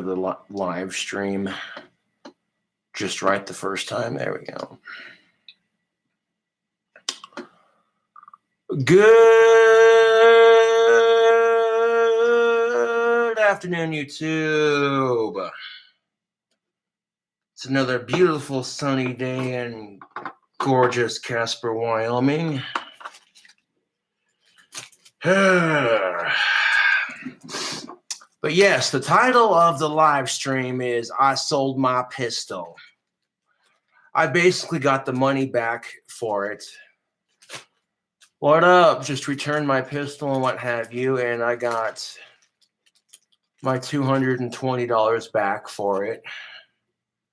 the live stream just right the first time. There we go. Good afternoon, YouTube. It's another beautiful sunny day in gorgeous Casper, Wyoming. But yes, the title of the live stream is I Sold My Pistol. I basically got the money back for it. What up? Just returned my pistol and what have you, and I got my $220 back for it.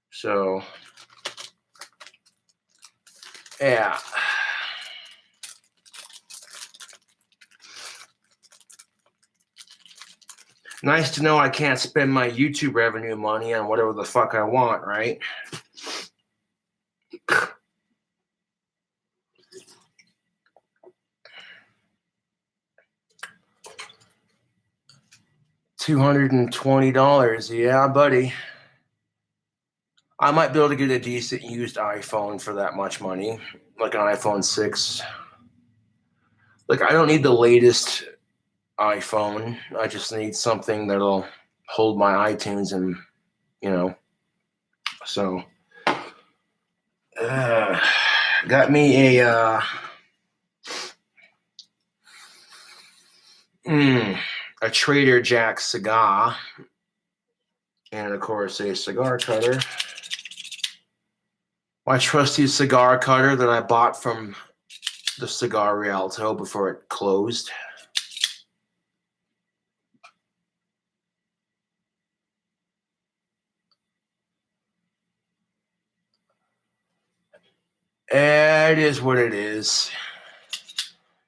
So, yeah. Nice to know I can't spend my YouTube revenue money on whatever the fuck I want, right? $220. Yeah, buddy. I might be able to get a decent used iPhone for that much money, like an iPhone 6. Like, I don't need the latest iPhone. I just need something that'll hold my iTunes and, so got me a Trader Jack cigar, and of course a cigar cutter. My trusty cigar cutter that I bought from the Cigar Rialto before it closed. It is what it is.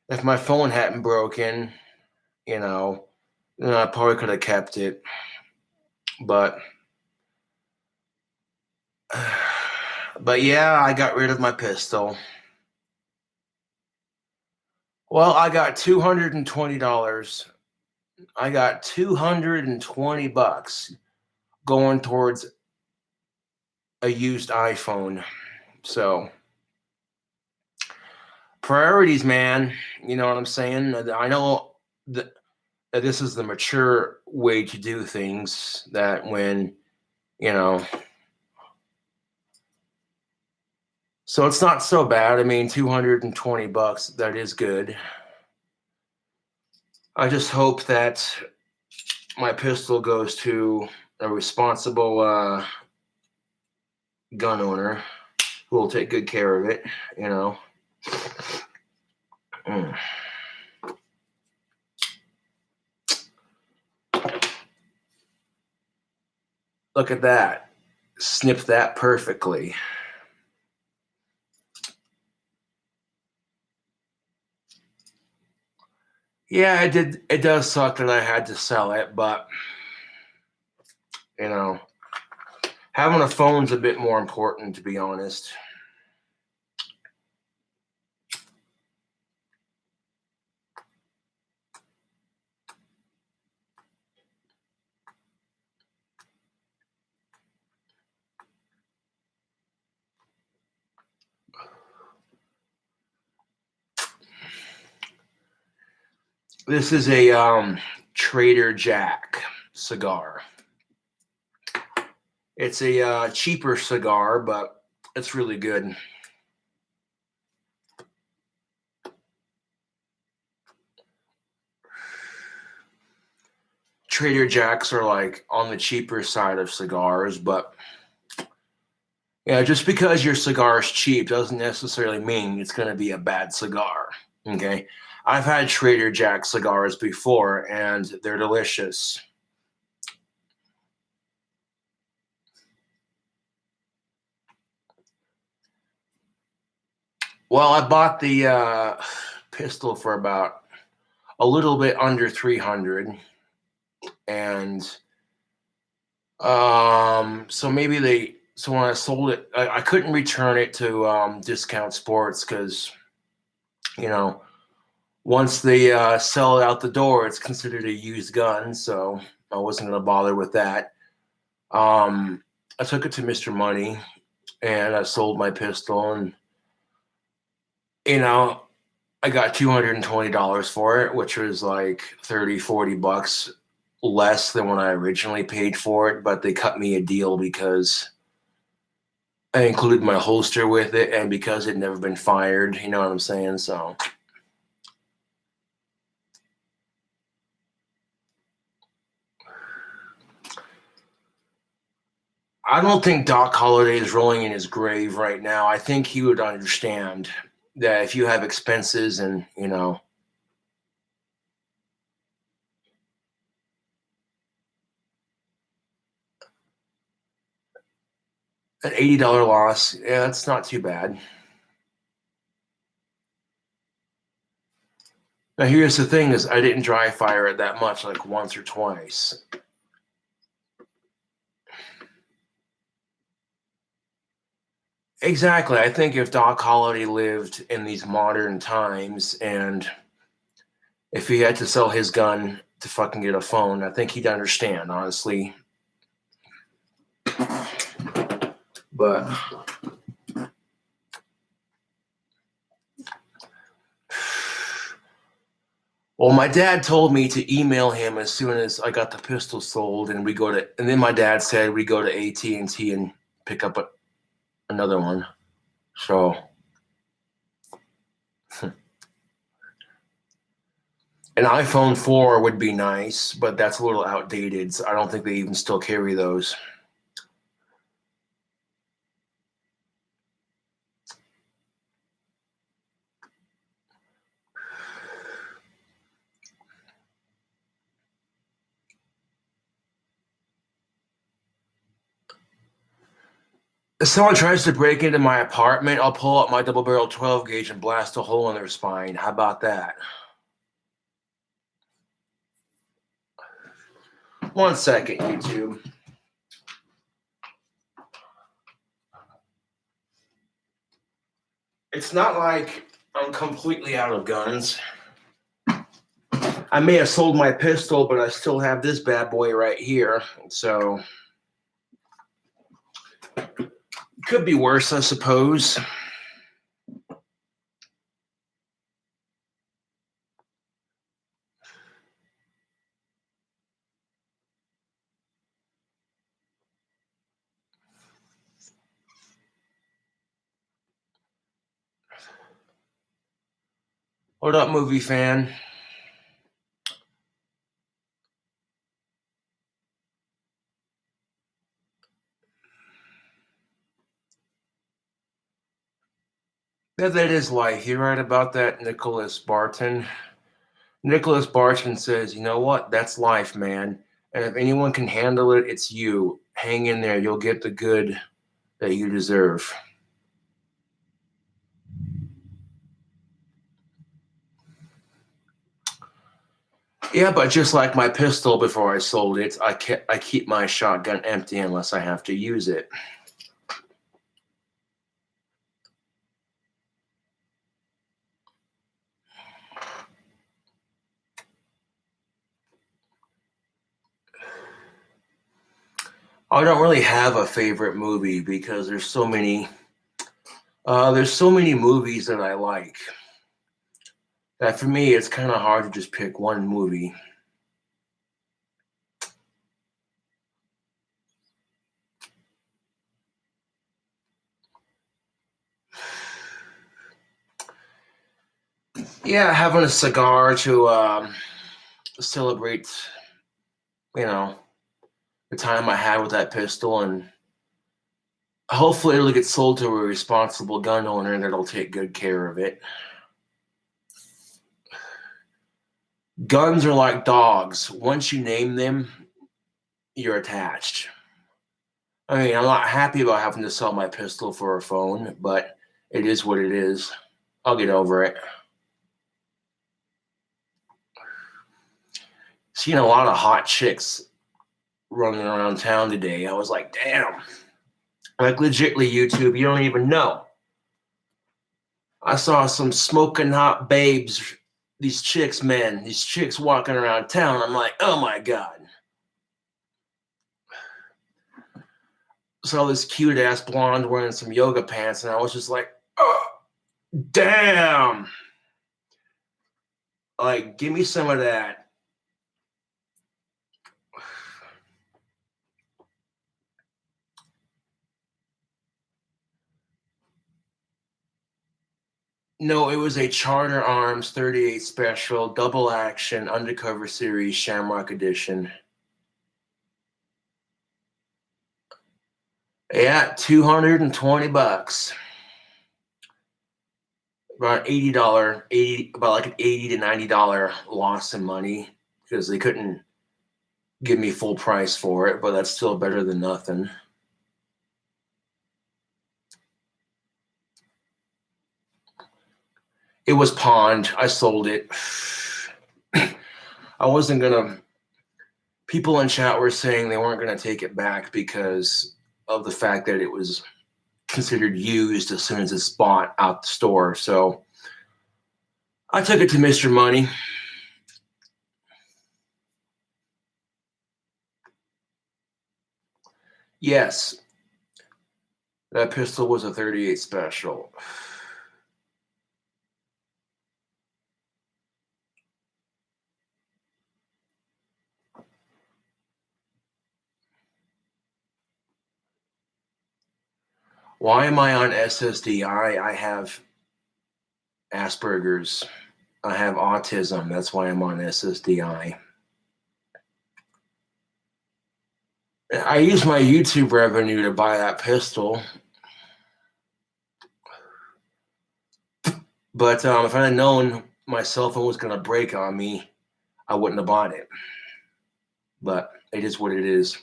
If my phone hadn't broken, then I probably could have kept it. But yeah, I got rid of my pistol. Well, I got $220. I got $220 going towards a used iPhone. So, priorities, man. You know what I'm saying? I know that this is the mature way to do things, that when, so it's not so bad. I mean, $220, that is good. I just hope that my pistol goes to a responsible gun owner who will take good care of it, Look at that. Snipped that perfectly. Yeah, it did. It does suck that I had to sell it, but having a phone's a bit more important, to be honest. This is a Trader Jack cigar. It's a cheaper cigar, but it's really good. Trader Jacks are like on the cheaper side of cigars, but just because your cigar is cheap doesn't necessarily mean it's going to be a bad cigar. Okay, I've had Trader Jack cigars before, and they're delicious. Well, I bought the pistol for about a little bit under $300, and so when I sold it, I couldn't return it to Discount Sports because, once they sell it out the door, it's considered a used gun, so I wasn't going to bother with that. I took it to Mr. Money and I sold my pistol, and you know, I got $220 for it, which was like 30, $40 less than when I originally paid for it, but they cut me a deal because I included my holster with it and because it'd never been fired, you know what I'm saying? So I don't think Doc Holliday is rolling in his grave right now. I think he would understand that if you have expenses and, an $80 loss, yeah, that's not too bad. Now, here's the thing is I didn't dry fire it that much, like once or twice. Exactly. I think if Doc Holliday lived in these modern times and if he had to sell his gun to fucking get a phone, I think he'd understand, honestly. But well, my dad told me to email him as soon as I got the pistol sold, and then my dad said we go to AT&T and pick up another one. So an iPhone 4 would be nice, but that's a little outdated. So I don't think they even still carry those. If someone tries to break into my apartment, I'll pull out my double barrel 12 gauge and blast a hole in their spine. How about that? 1 second, YouTube. It's not like I'm completely out of guns. I may have sold my pistol, but I still have this bad boy right here. So could be worse, I suppose. What up, movie fan? Yeah, that is life. You're right about that, Nicholas Barton. Nicholas Barton says, you know what? That's life, man. And if anyone can handle it, it's you. Hang in there. You'll get the good that you deserve. Yeah, but just like my pistol before I sold it, I keep my shotgun empty unless I have to use it. I don't really have a favorite movie because there's so many. There's so many movies that I like that for me it's kind of hard to just pick one movie. Yeah, having a cigar to celebrate, you know, the time I had with that pistol, and hopefully it'll get sold to a responsible gun owner that'll take good care of it. Guns are like dogs. Once you name them, you're attached. I mean, I'm not happy about having to sell my pistol for a phone, but it is what it is. I'll get over it. Seen a lot of hot chicks running around town today. I was like, damn. Like, legitly, YouTube, you don't even know. I saw some smoking hot babes, these chicks, man, these chicks walking around town. I'm like, oh my God. saw this cute ass blonde wearing some yoga pants, and I was just like, oh, damn. Like, give me some of that. No, it was a Charter Arms 38 Special Double Action Undercover Series Shamrock Edition. Yeah, $220. About about like an $80 to $90 loss in money because they couldn't give me full price for it, but that's still better than nothing. It was pawned. I sold it. I wasn't gonna. People in chat were saying they weren't gonna take it back because of the fact that it was considered used as soon as it's bought out the store. So I took it to Mr. Money. Yes, that pistol was a 38 Special. Why am I on SSDI? I have Asperger's. I have autism. That's why I'm on SSDI. I use my YouTube revenue to buy that pistol. But if I had known my cell phone was going to break on me, I wouldn't have bought it. But it is what it is.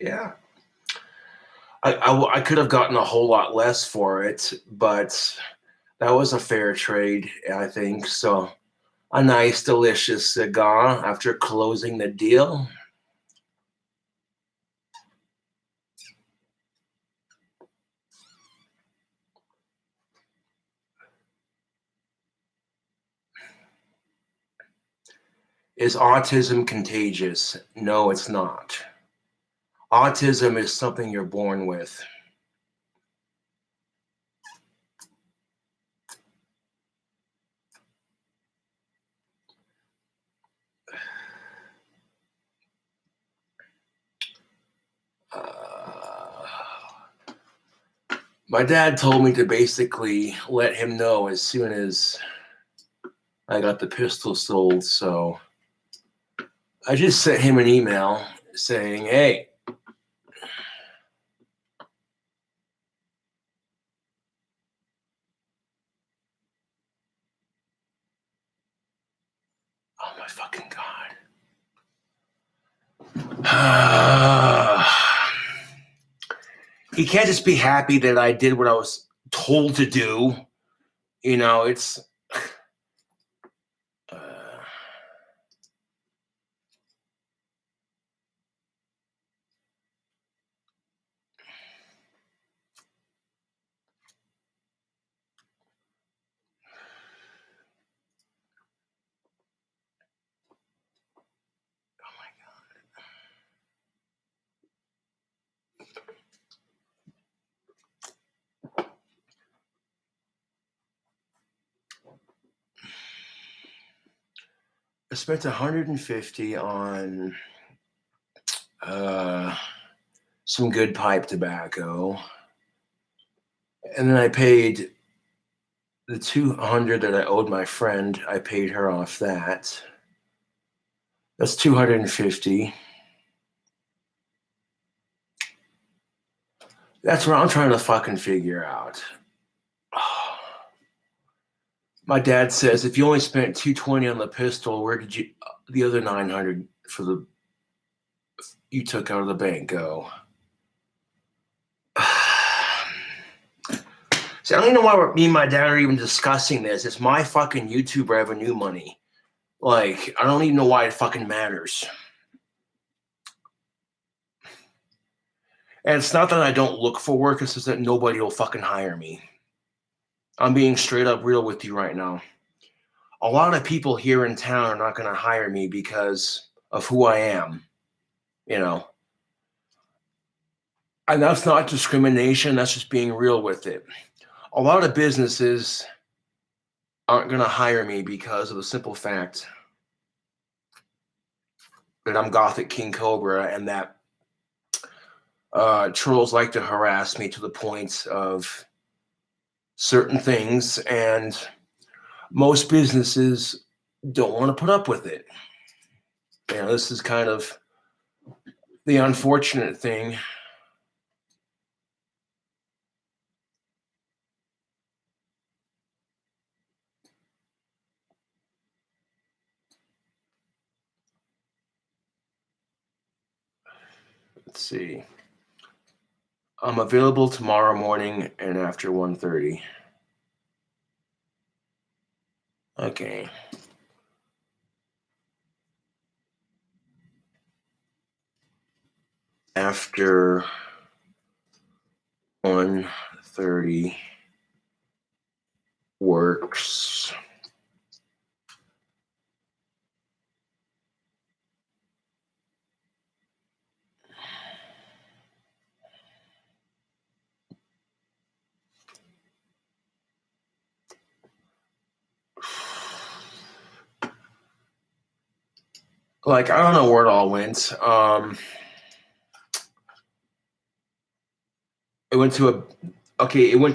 Yeah. I could have gotten a whole lot less for it, but that was a fair trade, I think. So a nice, delicious cigar after closing the deal. Is autism contagious? No, it's not. Autism is something you're born with. My dad told me to basically let him know as soon as I got the pistol sold. So I just sent him an email saying, hey, oh my fucking God. He can't just be happy that I did what I was told to do. You know, it's. I spent $150 on some good pipe tobacco, and then I paid the $200 that I owed my friend. I paid her off that. That's $250. That's what I'm trying to fucking figure out. My dad says, if you only spent $220 on the pistol, where did you the other $900 for the you took out of the bank go? See, I don't even know why me and my dad are even discussing this. It's my fucking YouTube revenue money. Like, I don't even know why it fucking matters. And it's not that I don't look for work, it's just that nobody will fucking hire me. I'm being straight up real with you right now. a lot of people here in town are not going to hire me because of who I am, you know. And that's not discrimination, that's just being real with it. A lot of businesses aren't going to hire me because of the simple fact that I'm Gothic King Cobra and that trolls like to harass me to the point of certain things, and most businesses don't want to put up with it. You know, this is kind of the unfortunate thing. Let's see. I'm available tomorrow morning and after 1:30. Okay. After 1:30 works. Like, I don't know where it all went. It went to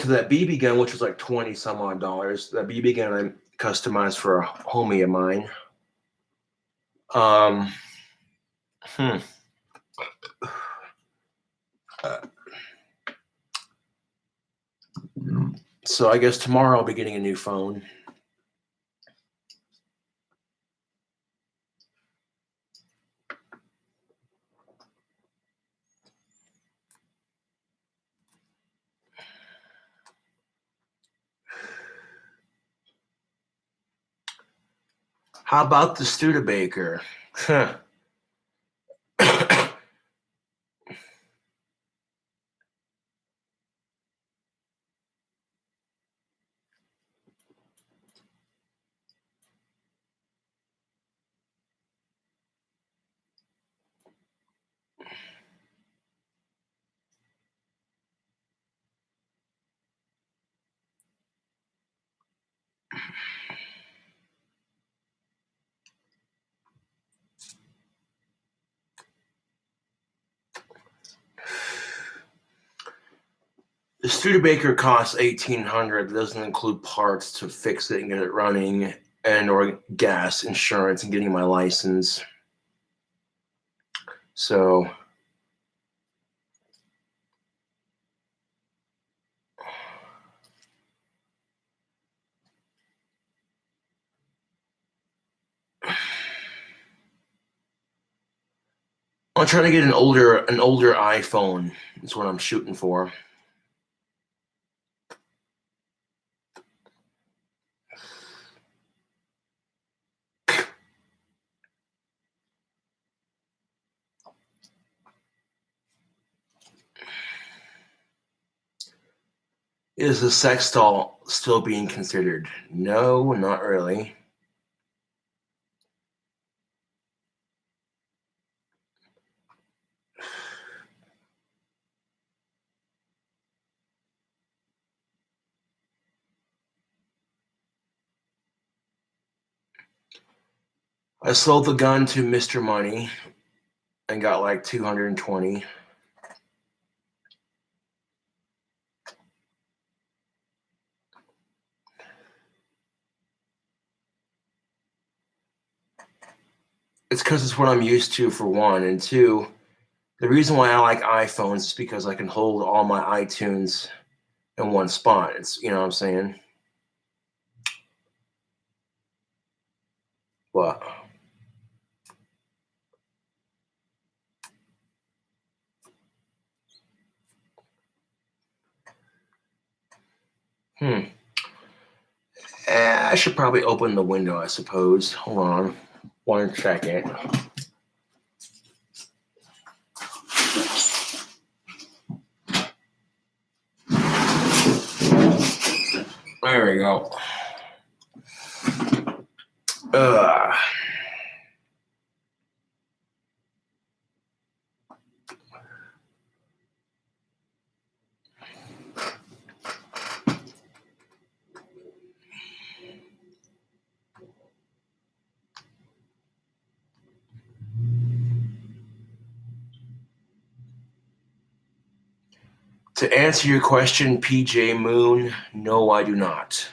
that BB gun, which was like 20 some odd dollars. That BB gun I customized for a homie of mine. Um, hmm. So I guess tomorrow I'll be getting a new phone. How about the Studebaker? The Studebaker costs $1,800. It doesn't include parts to fix it and get it running, and or gas, insurance, and getting my license. So I'm trying to get an older iPhone. That's what I'm shooting for. Is the sex doll still being considered? No, not really. I sold the gun to Mr. Money and got like 220. It's because it's what I'm used to, for one, and two, the reason why I like iPhones is because I can hold all my iTunes in one spot. It's, you know what I'm saying? What? I should probably open the window, I suppose. Hold on 1 second. There we go. Uh, to answer your question, PJ Moon, no, I do not.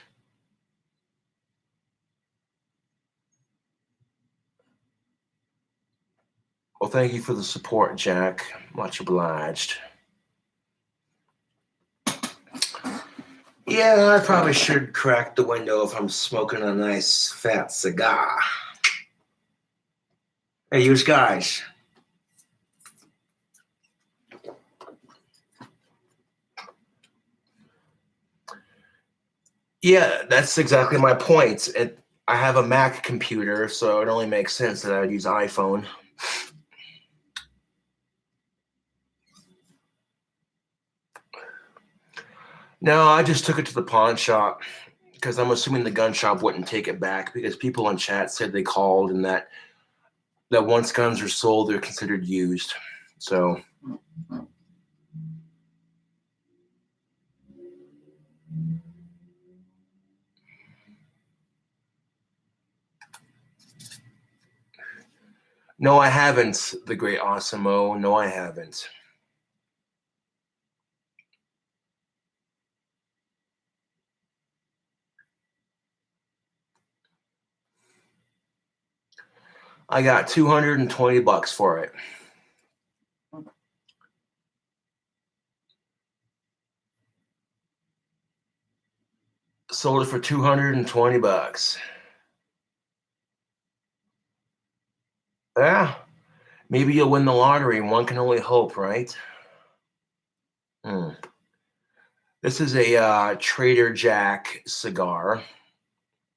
Well, thank you for the support, Jack. Much obliged. Yeah, I probably should crack the window if I'm smoking a nice fat cigar. Hey, you guys. Yeah, that's exactly my point. I have a Mac computer, so it only makes sense that I would use iPhone. No, I just took it to the pawn shop because I'm assuming the gun shop wouldn't take it back because people in chat said they called and that once guns are sold, they're considered used. So no, I haven't, the great Awesome-O. No, I haven't. I got $220 for it. Sold it for $220. Yeah, maybe you'll win the lottery. One can only hope, right? This is a Trader Jack cigar.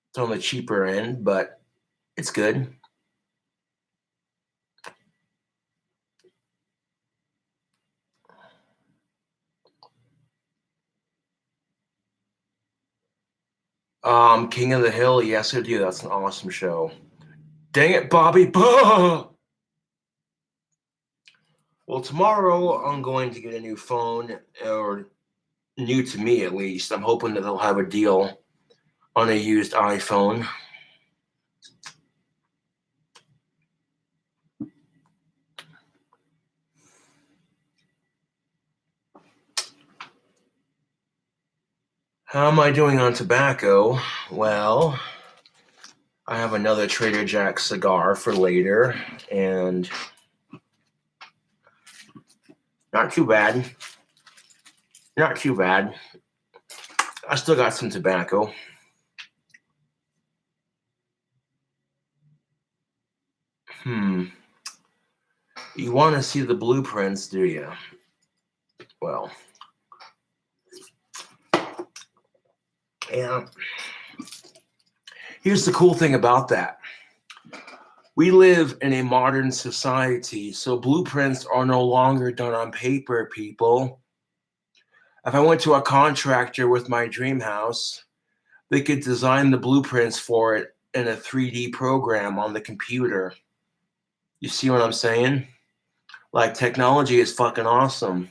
It's on the cheaper end, but it's good. King of the Hill, yes, I do. That's an awesome show. Dang it, Bobby. Bah! Well, tomorrow I'm going to get a new phone, or new to me at least. I'm hoping that they'll have a deal on a used iPhone. How am I doing on tobacco? Well, I have another Trader Jack cigar for later, and not too bad. Not too bad. I still got some tobacco. You want to see the blueprints, do you? Well, yeah. Here's the cool thing about that. We live in a modern society, so blueprints are no longer done on paper, people. If I went to a contractor with my dream house, they could design the blueprints for it in a 3D program on the computer. You see what I'm saying? Like, technology is fucking awesome.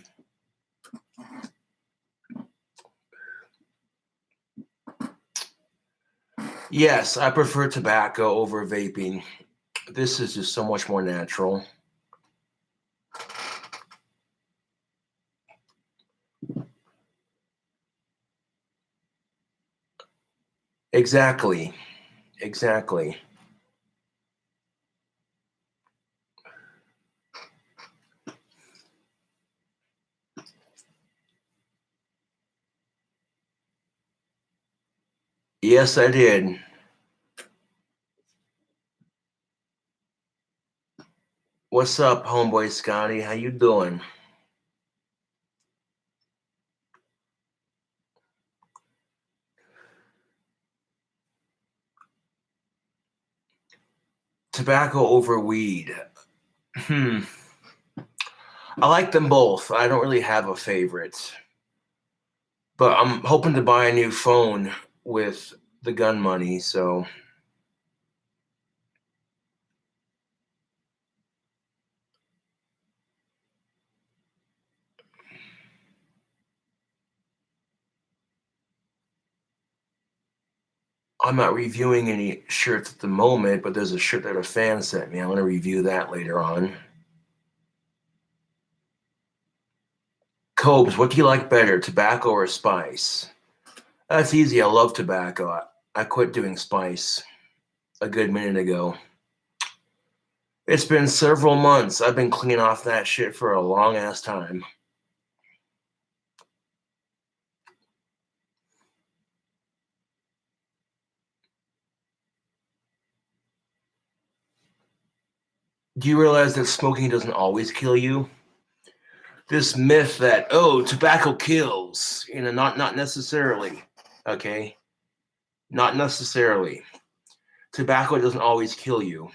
Yes, I prefer tobacco over vaping. This is just so much more natural. Exactly. Exactly. Yes, I did. What's up, homeboy Scotty? How you doing? Tobacco over weed. I like them both. I don't really have a favorite. But I'm hoping to buy a new phone with the gun money, so I'm not reviewing any shirts at the moment, but there's a shirt that a fan sent me. I'm going to review that later on. Cobes, what do you like better, tobacco or spice? That's easy. I love tobacco. I quit doing spice a good minute ago. It's been several months. I've been cleaning off that shit for a long ass time. Do you realize that smoking doesn't always kill you? This myth that, oh, tobacco kills, not necessarily. Okay? Not necessarily. Tobacco doesn't always kill you.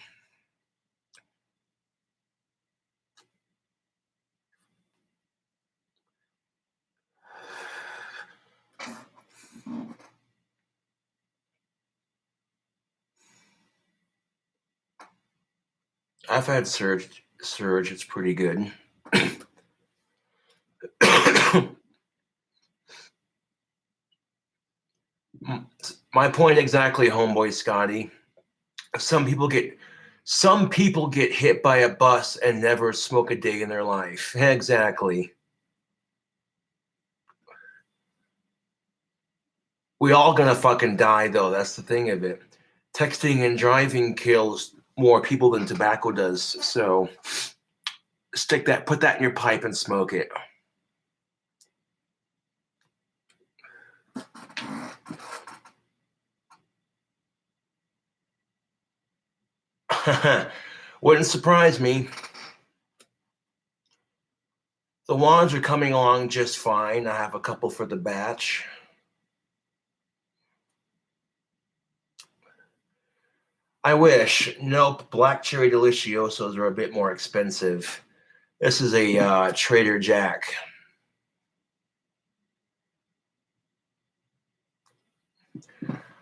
I've had Surge. It's pretty good. My point exactly, homeboy Scotty. Some people get hit by a bus and never smoke a day in their life. Exactly. We all gonna fucking die though. That's the thing of it. Texting and driving kills more people than tobacco does. So put that in your pipe and smoke it. Wouldn't surprise me. The wands are coming along just fine. I have a couple for the batch. I wish. Nope. Black cherry deliciosos are a bit more expensive. This is a Trader Jack.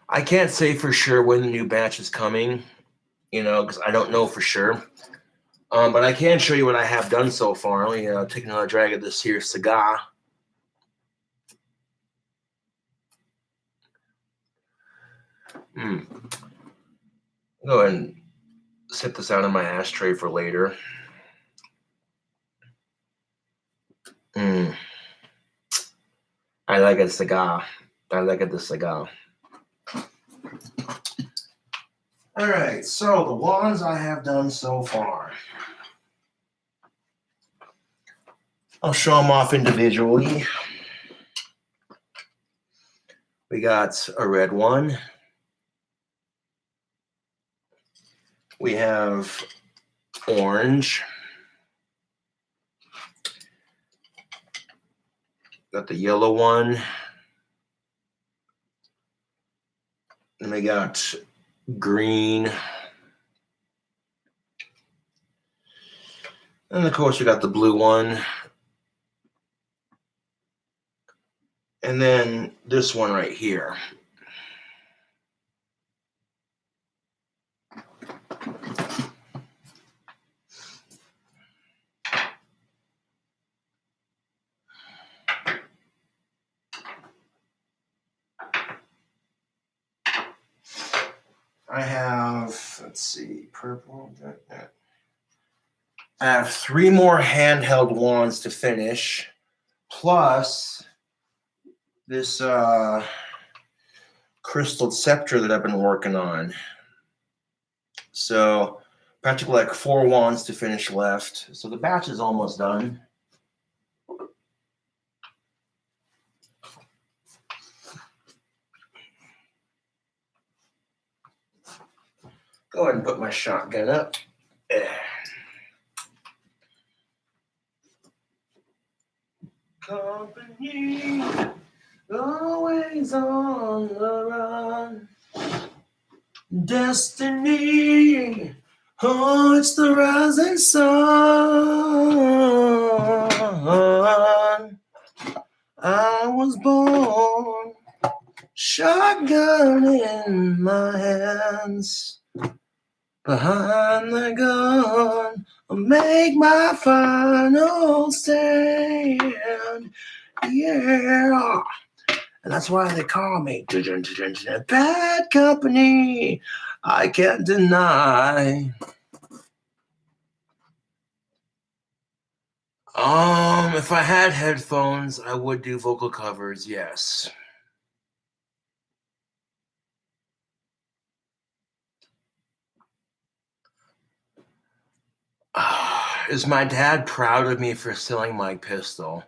I can't say for sure when the new batch is coming, because I don't know for sure. But I can show you what I have done so far. Let me take another drag of this here cigar. Go ahead and set this out in my ashtray for later. I like a cigar. I like the cigar. All right, so the wands I have done so far. I'll show them off individually. We got a red one. We have orange. Got the yellow one. And we got green. And of course, we got the blue one. And then this one right here. I have, let's see, purple. I have 3 more handheld wands to finish, plus this crystal scepter that I've been working on. So practically like 4 wands to finish left. So the batch is almost done. Go ahead and put my shotgun up. Company, always on the run. Destiny, oh, it's the rising sun. I was born, shotgun in my hands. Behind the gun, I'll make my final stand. Yeah, And that's why they call me Bad Company. I can't deny. If I had headphones, I would do vocal covers, yes. Is my dad proud of me for selling my pistol?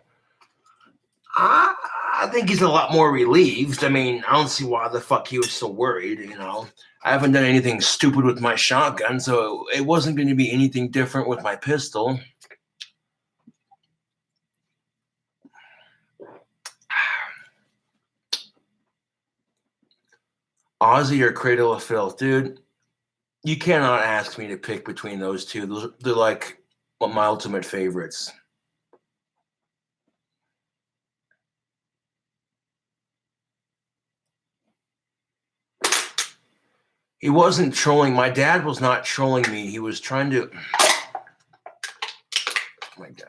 I think he's a lot more relieved. I mean, I don't see why the fuck he was so worried, you know. I haven't done anything stupid with my shotgun, so it wasn't going to be anything different with my pistol. Ozzy or Cradle of Filth, dude. You cannot ask me to pick between those two. They're like my ultimate favorites. He wasn't trolling. My dad was not trolling me. He was trying to. Oh my God.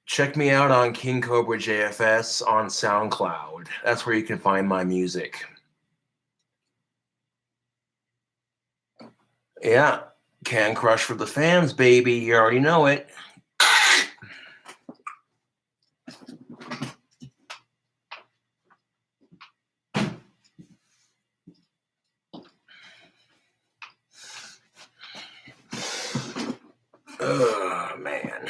Check me out on King Cobra JFS on SoundCloud. That's where you can find my music. Yeah, Can Crush for the fans, baby. You already know it. Oh, man.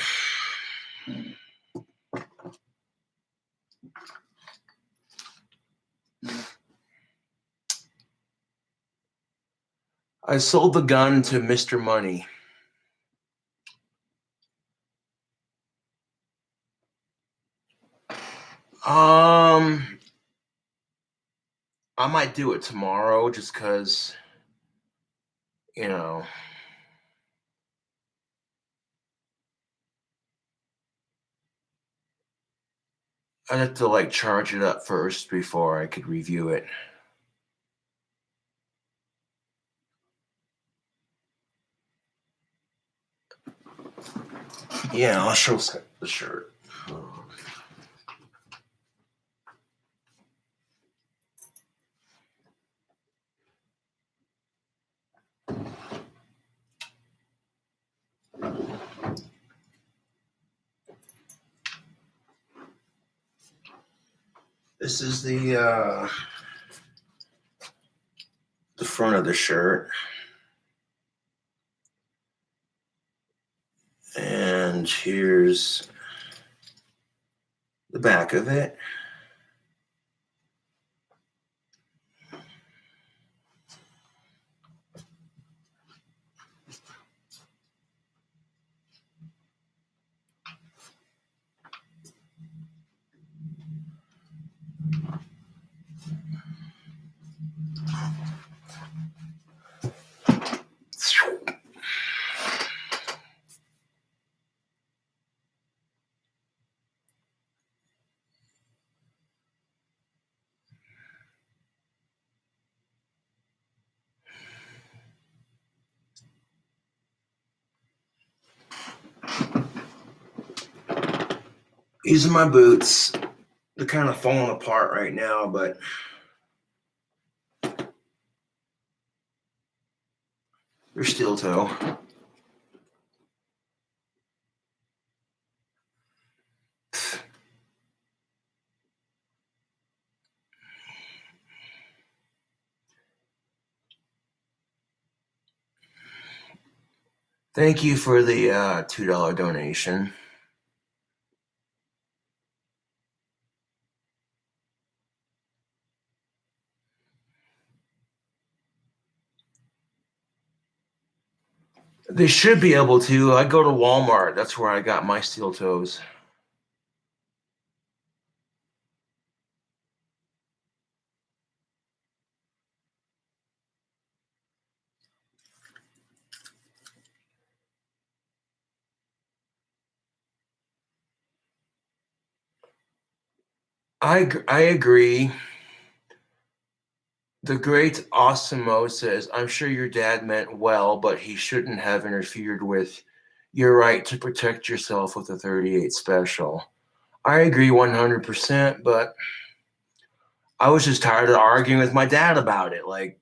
I sold the gun to Mr. Money. I might do it tomorrow just because, you know. I'd have to like charge it up first before I could review it. Yeah, I'll show the shirt. This is the front of the shirt. And here's the back of it. These are my boots. They're kind of falling apart right now, but they're steel toe. Thank you for the $2 donation. They should be able to. I go to Walmart. That's where I got my steel toes. I agree. The great Osimo says, I'm sure your dad meant well, but he shouldn't have interfered with your right to protect yourself with a 38 special. I agree 100%, but I was just tired of arguing with my dad about it. Like,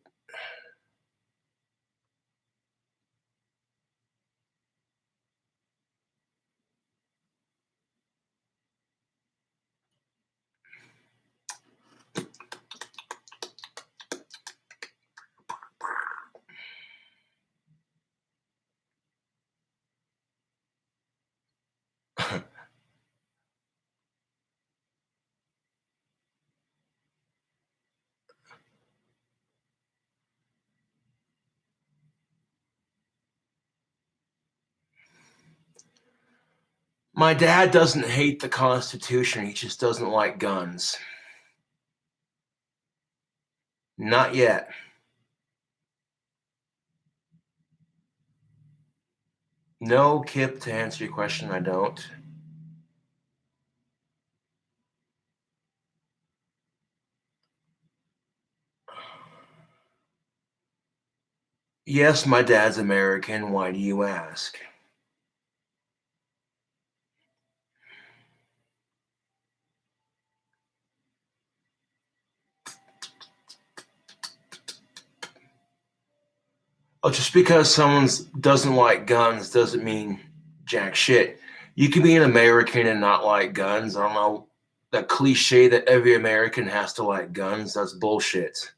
my dad doesn't hate the Constitution, he just doesn't like guns. Not yet. No, Kip, to answer your question, I don't. Yes, my dad's American. Why do you ask? Oh, just because someone doesn't like guns doesn't mean jack shit. You can be an American and not like guns. I don't know. That cliche that every American has to like guns, that's bullshit.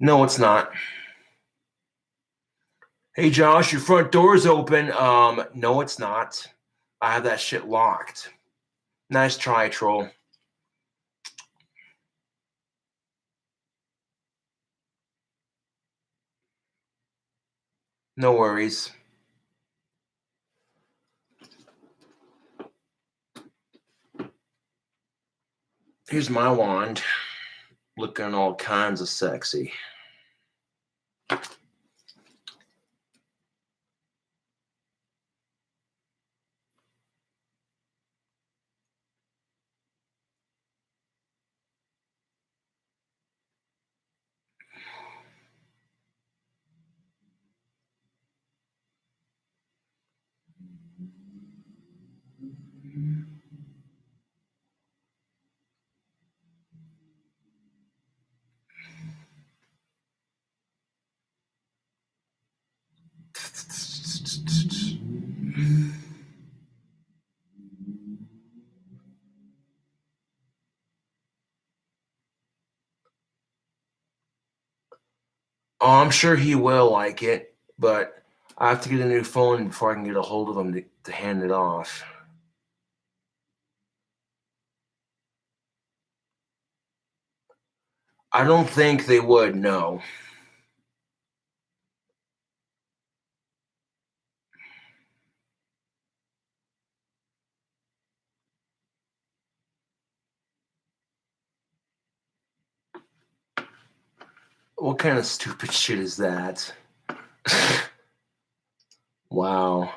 No, it's not. Hey, Josh, your front door's open. No, it's not. I have that shit locked. Nice try, troll. No worries. Here's my wand, looking all kinds of sexy. Oh, I'm sure he will like it, but I have to get a new phone before I can get a hold of him to hand it off. I don't think they would, no. What kind of stupid shit is that? Wow.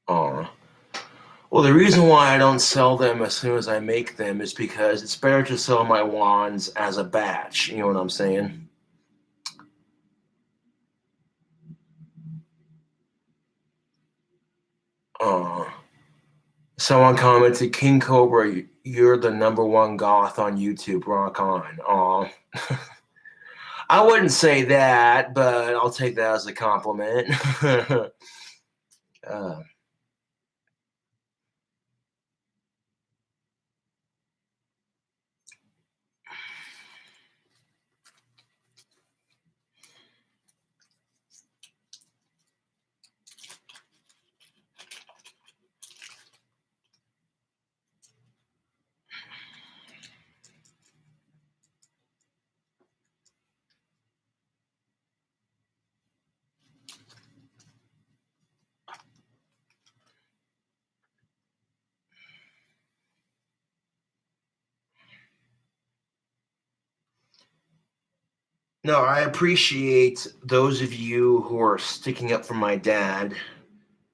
Oh. Well, the reason why I don't sell them as soon as I make them is because it's better to sell my wands as a batch. You know what I'm saying? Oh. Someone commented, King Cobra, you're the number one goth on YouTube. Rock on. Oh. I wouldn't say that, but I'll take that as a compliment. uh, No, I appreciate those of you who are sticking up for my dad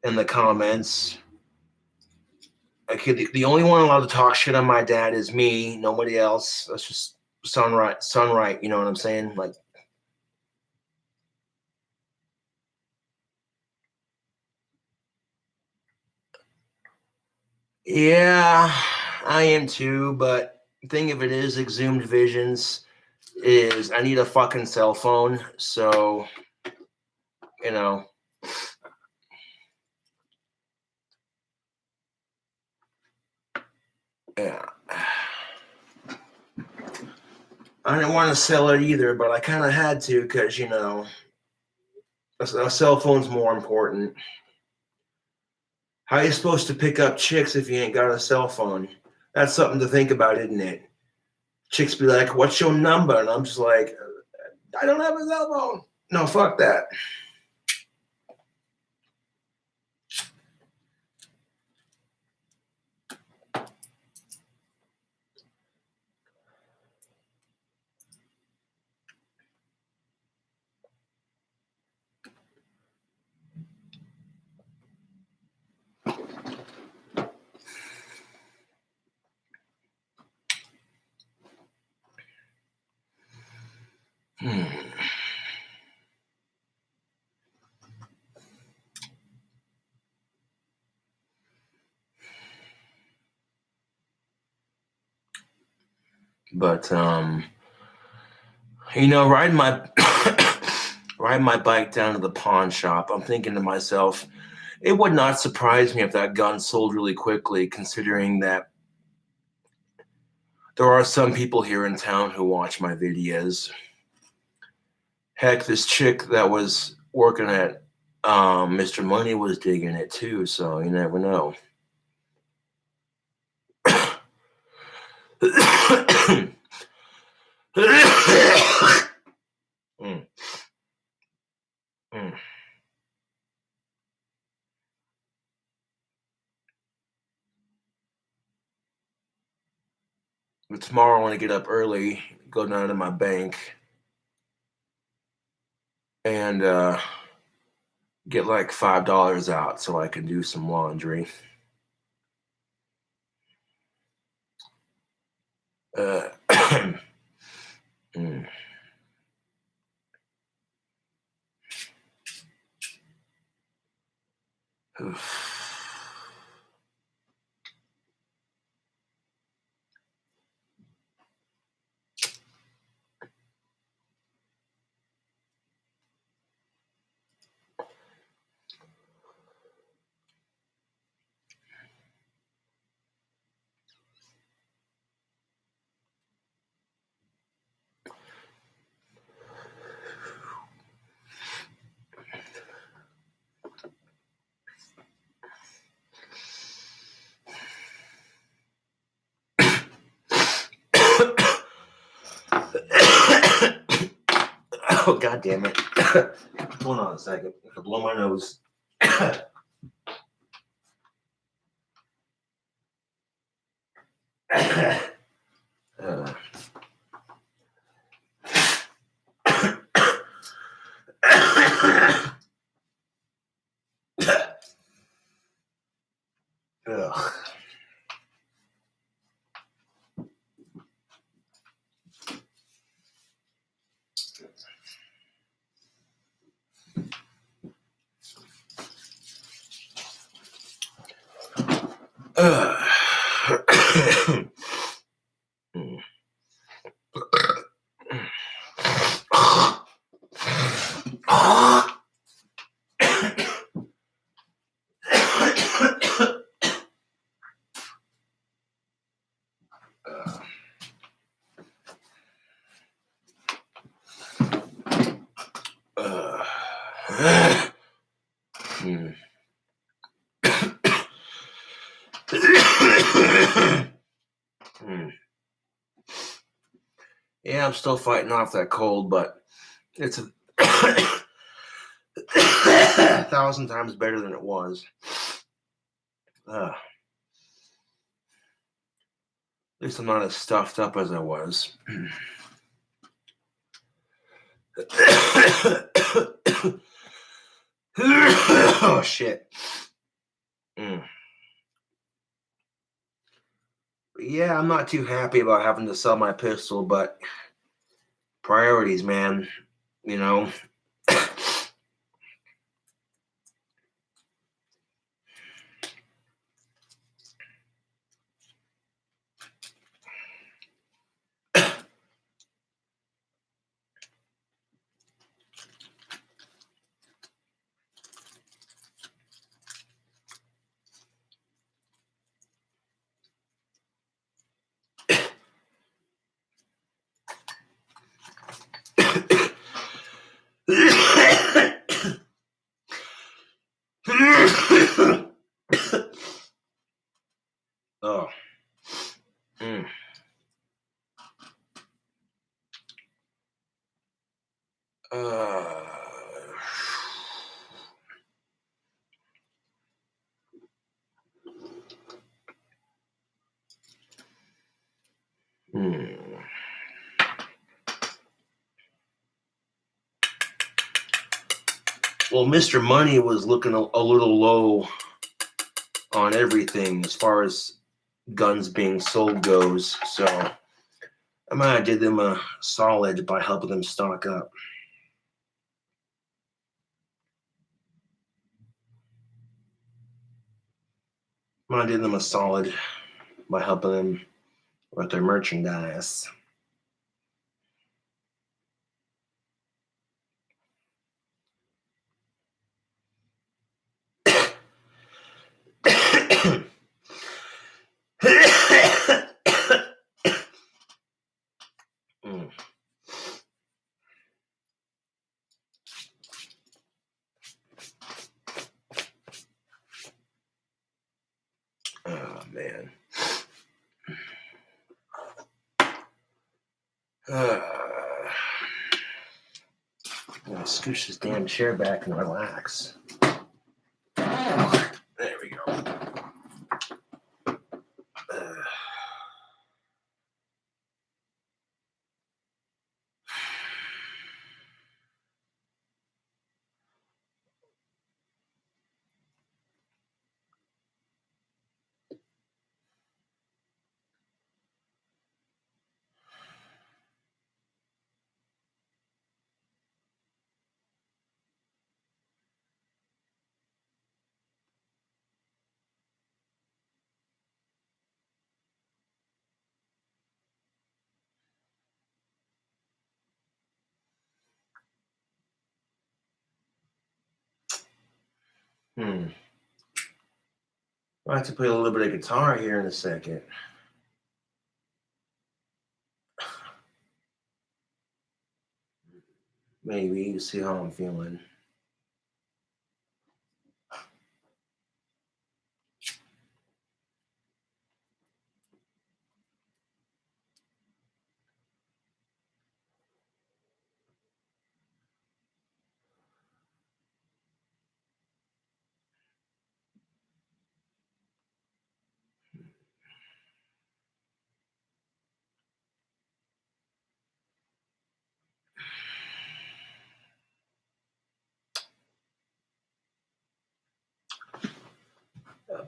in the comments. Okay, the only one allowed to talk shit on my dad is me, nobody else. That's just sunright, you know what I'm saying? Like, yeah, I am too, but the thing of it is, Exhumed Visions is I need a fucking cell phone, so, you know. Yeah. I didn't want to sell it either, but I kind of had to because, you know, a cell phone's more important. How are you supposed to pick up chicks if you ain't got a cell phone? That's something to think about, isn't it? Chicks be like, "What's your number?" And I'm just like, "I don't have a cell phone." No, fuck that. Hmm. But you know, riding my bike down to the pawn shop, I'm thinking to myself, it would not surprise me if that gun sold really quickly, considering that there are some people here in town who watch my videos. Heck, this chick that was working at Mr. Money was digging it too, so you never know. Mm, mm. But tomorrow, I want to get up early, go down to my bank, and get like $5 out so I can do some laundry. Uh, mm. Oh, god damn it. Hold on a second. I can blow my nose. uh. Ugh. Mm. Mm. Mm. Yeah, I'm still fighting off that cold, but it's a 1,000 times better than it was. At least I'm not as stuffed up as I was. Oh shit. Mm. Yeah, I'm not too happy about having to sell my pistol, but priorities, man. You know. Oh. Mm. Uh, hmm. Well, Mr. Money was looking a little low on everything as far as guns being sold goes, so I might have did them a solid by helping them stock up. Might have did them a solid by helping them with their merchandise. Mm. Oh man. Uh, I'm gonna scooch this damn chair back and relax. There we go. Uh, hmm. I'll have to play a little bit of guitar here in a second. Maybe to see how I'm feeling.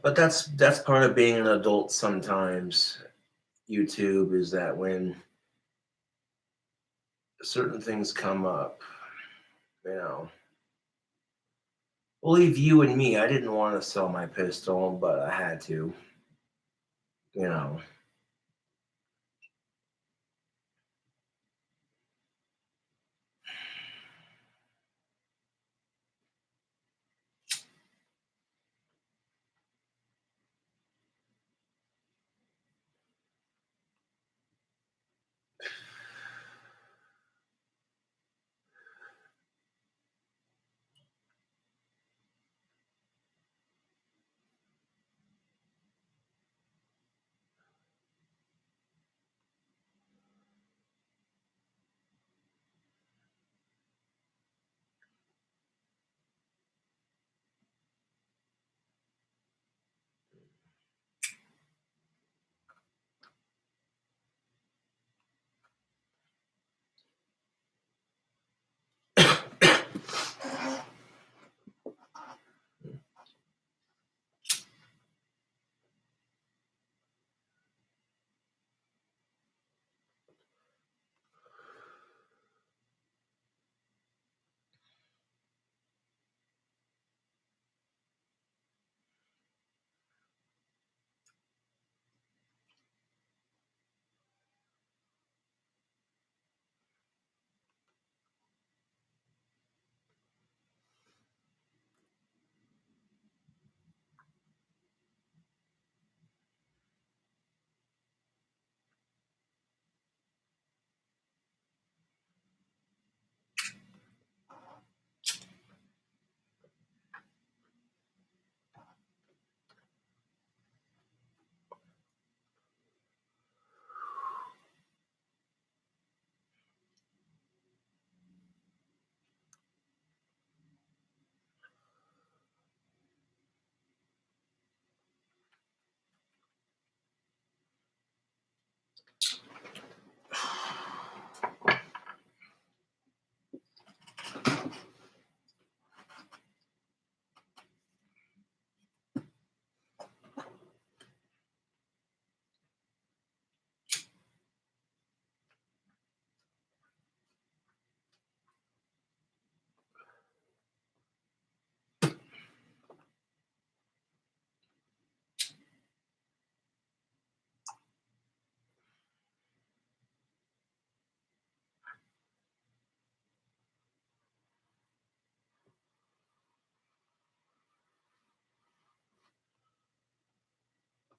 But that's part of being an adult sometimes. YouTube is that when certain things come up, you know. Believe you and me, I didn't want to sell my pistol, but I had to, you know.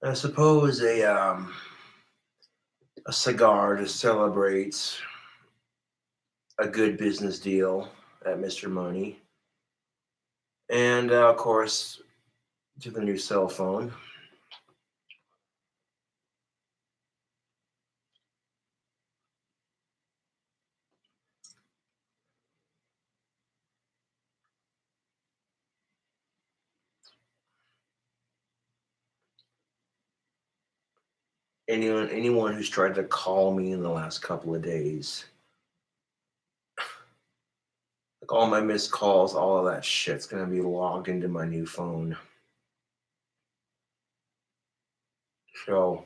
I suppose a cigar to celebrate a good business deal at Mr. Money, and of course to the new cell phone. Anyone who's tried to call me in the last couple of days, like all my missed calls, all of that shit's gonna be logged into my new phone. So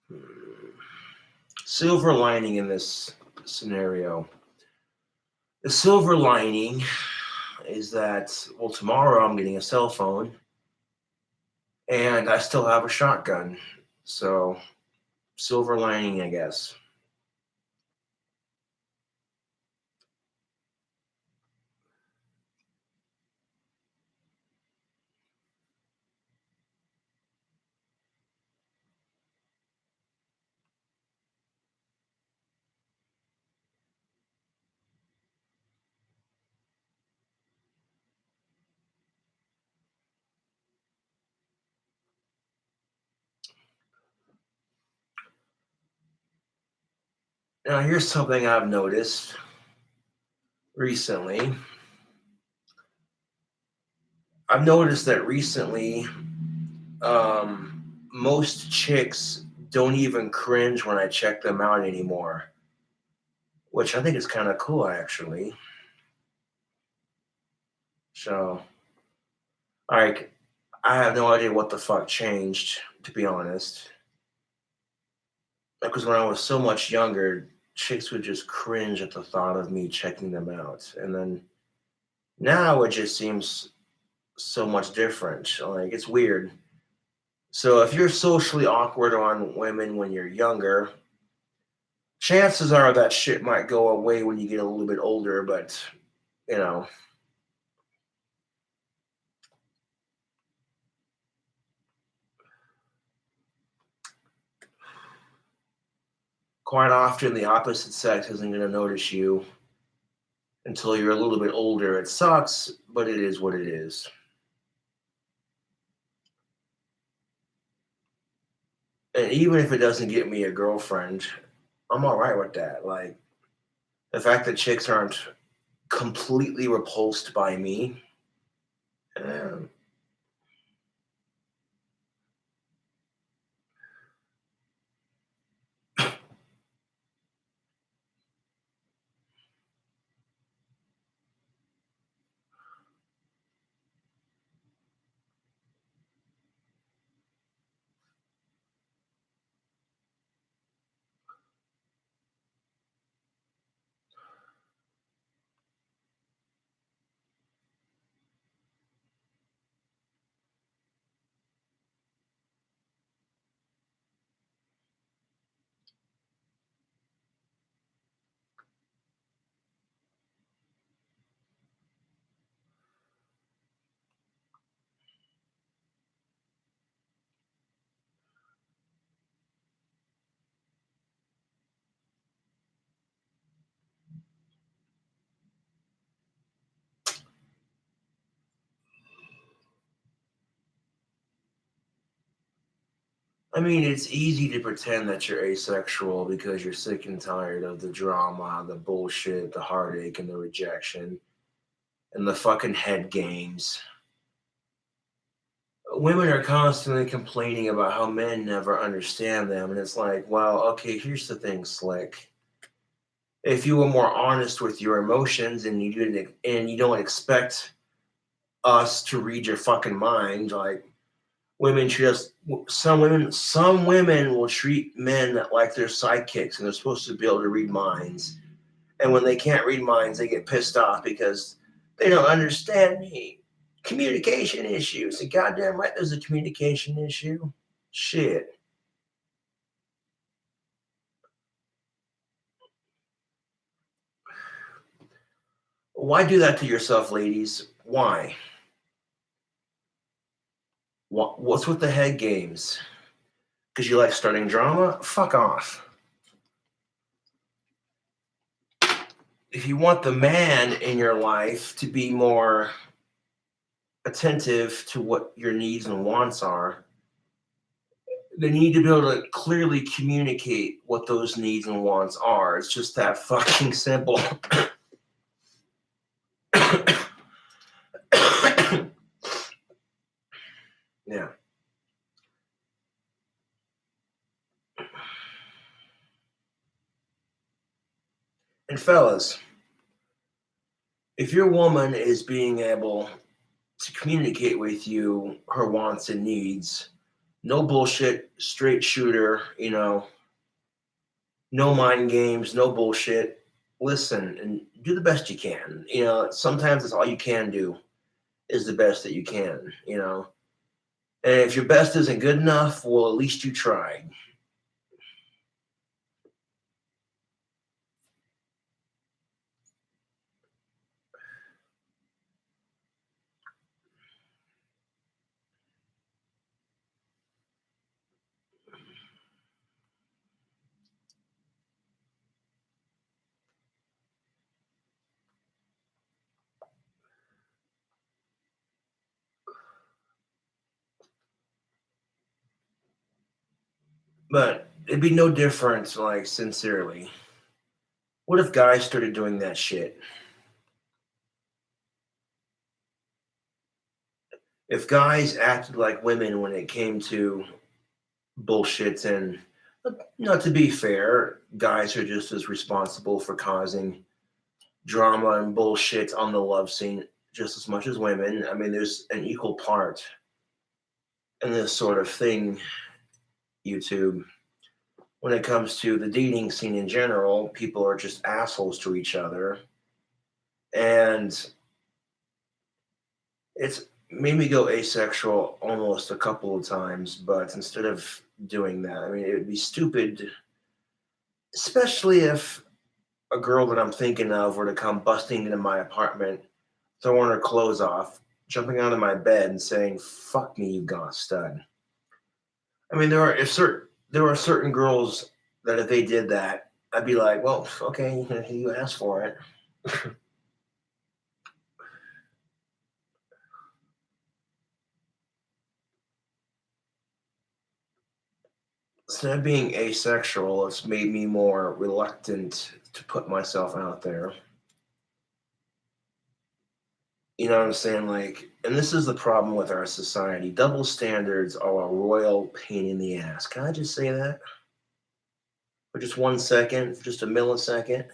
hmm, silver lining in this scenario. The silver lining is that, well, tomorrow I'm getting a cell phone and I still have a shotgun. So, silver lining, I guess. Now, here's something I've noticed recently. I've noticed that recently, most chicks don't even cringe when I check them out anymore, which I think is kind of cool, actually. So, like, I have no idea what the fuck changed, to be honest. Because when I was so much younger, chicks would just cringe at the thought of me checking them out. And then now it just seems so much different. Like, it's weird. So, if you're socially awkward on women when you're younger, chances are that shit might go away when you get a little bit older, but, you know, quite often the opposite sex isn't going to notice you until you're a little bit older. It sucks, but it is what it is. And even if it doesn't get me a girlfriend, I'm all right with that. Like, the fact that chicks aren't completely repulsed by me, um, I mean, it's easy to pretend that you're asexual because you're sick and tired of the drama, the bullshit, the heartache, and the rejection, and the fucking head games. Women are constantly complaining about how men never understand them, and it's like, well, okay, here's the thing, Slick. If you were more honest with your emotions and you don't expect us to read your fucking mind, like women just some women will treat men like they're sidekicks and they're supposed to be able to read minds. And when they can't read minds, they get pissed off because they don't understand me. Communication issues. And goddamn right, there's a communication issue. Shit. Why do that to yourself, ladies? Why? What's with the head games? Because you like starting drama? Fuck off. If you want the man in your life to be more attentive to what your needs and wants are, then you need to be able to clearly communicate what those needs and wants are. It's just that fucking simple. Yeah. And fellas, if your woman is being able to communicate with you her wants and needs, no bullshit, straight shooter, no mind games, no bullshit. Listen and do the best you can. Sometimes it's all you can do is the best that you can. And if your best isn't good enough, well, at least you tried. But it'd be no difference, like, sincerely. What if guys started doing that shit? If guys acted like women when it came to bullshit, and not to be fair, guys are just as responsible for causing drama and bullshit on the love scene just as much as women. I mean, there's an equal part in this sort of thing, YouTube. When it comes to the dating scene in general, people are just assholes to each other. And it's made me go asexual almost a couple of times, but instead of doing that, I mean, it would be stupid, especially if a girl that I'm thinking of were to come busting into my apartment, throwing her clothes off, jumping out of my bed and saying, "Fuck me, you got stud." I mean, there are certain girls that if they did that, I'd be like, "Well, okay, you asked for it." Instead of being asexual, it's made me more reluctant to put myself out there. You know what I'm saying? Like, and this is the problem with our society. Double standards are a royal pain in the ass. Can I just say that? For just 1 second, for just a millisecond?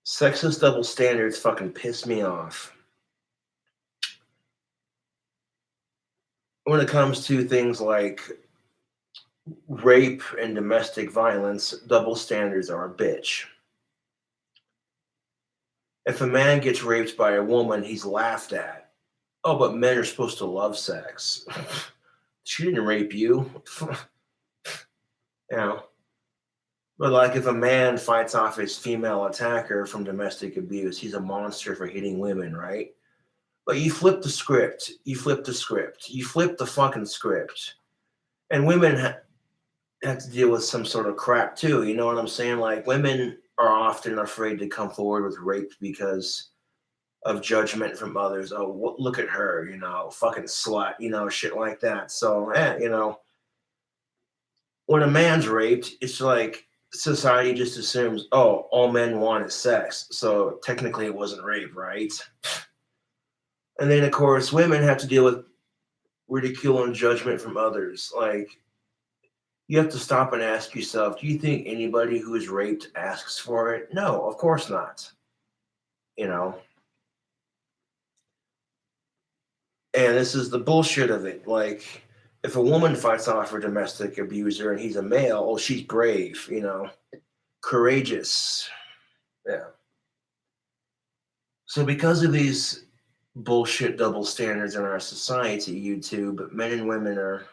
Sexist double standards fucking piss me off. When it comes to things like rape and domestic violence, double standards are a bitch. If a man gets raped by a woman, he's laughed at. Oh, but men are supposed to love sex. She didn't rape you. you know. But like if a man fights off his female attacker from domestic abuse, he's a monster for hitting women, right? But you flip the script. You flip the script. You flip the fucking script. And women have to deal with some sort of crap too. You know what I'm saying? Like women are often afraid to come forward with rape because of judgment from others. Oh, look at her, fucking slut, shit like that. So, when a man's raped, it's like society just assumes, oh, all men want is sex. So technically it wasn't rape, right? And then, of course, women have to deal with ridicule and judgment from others. Like, you have to stop and ask yourself, do you think anybody who is raped asks for it? No, of course not. You know, and this is the bullshit of it. Like, if a woman fights off her domestic abuser and he's a male, oh, she's brave. courageous. Yeah. So because of these bullshit double standards in our society, YouTube, men and women are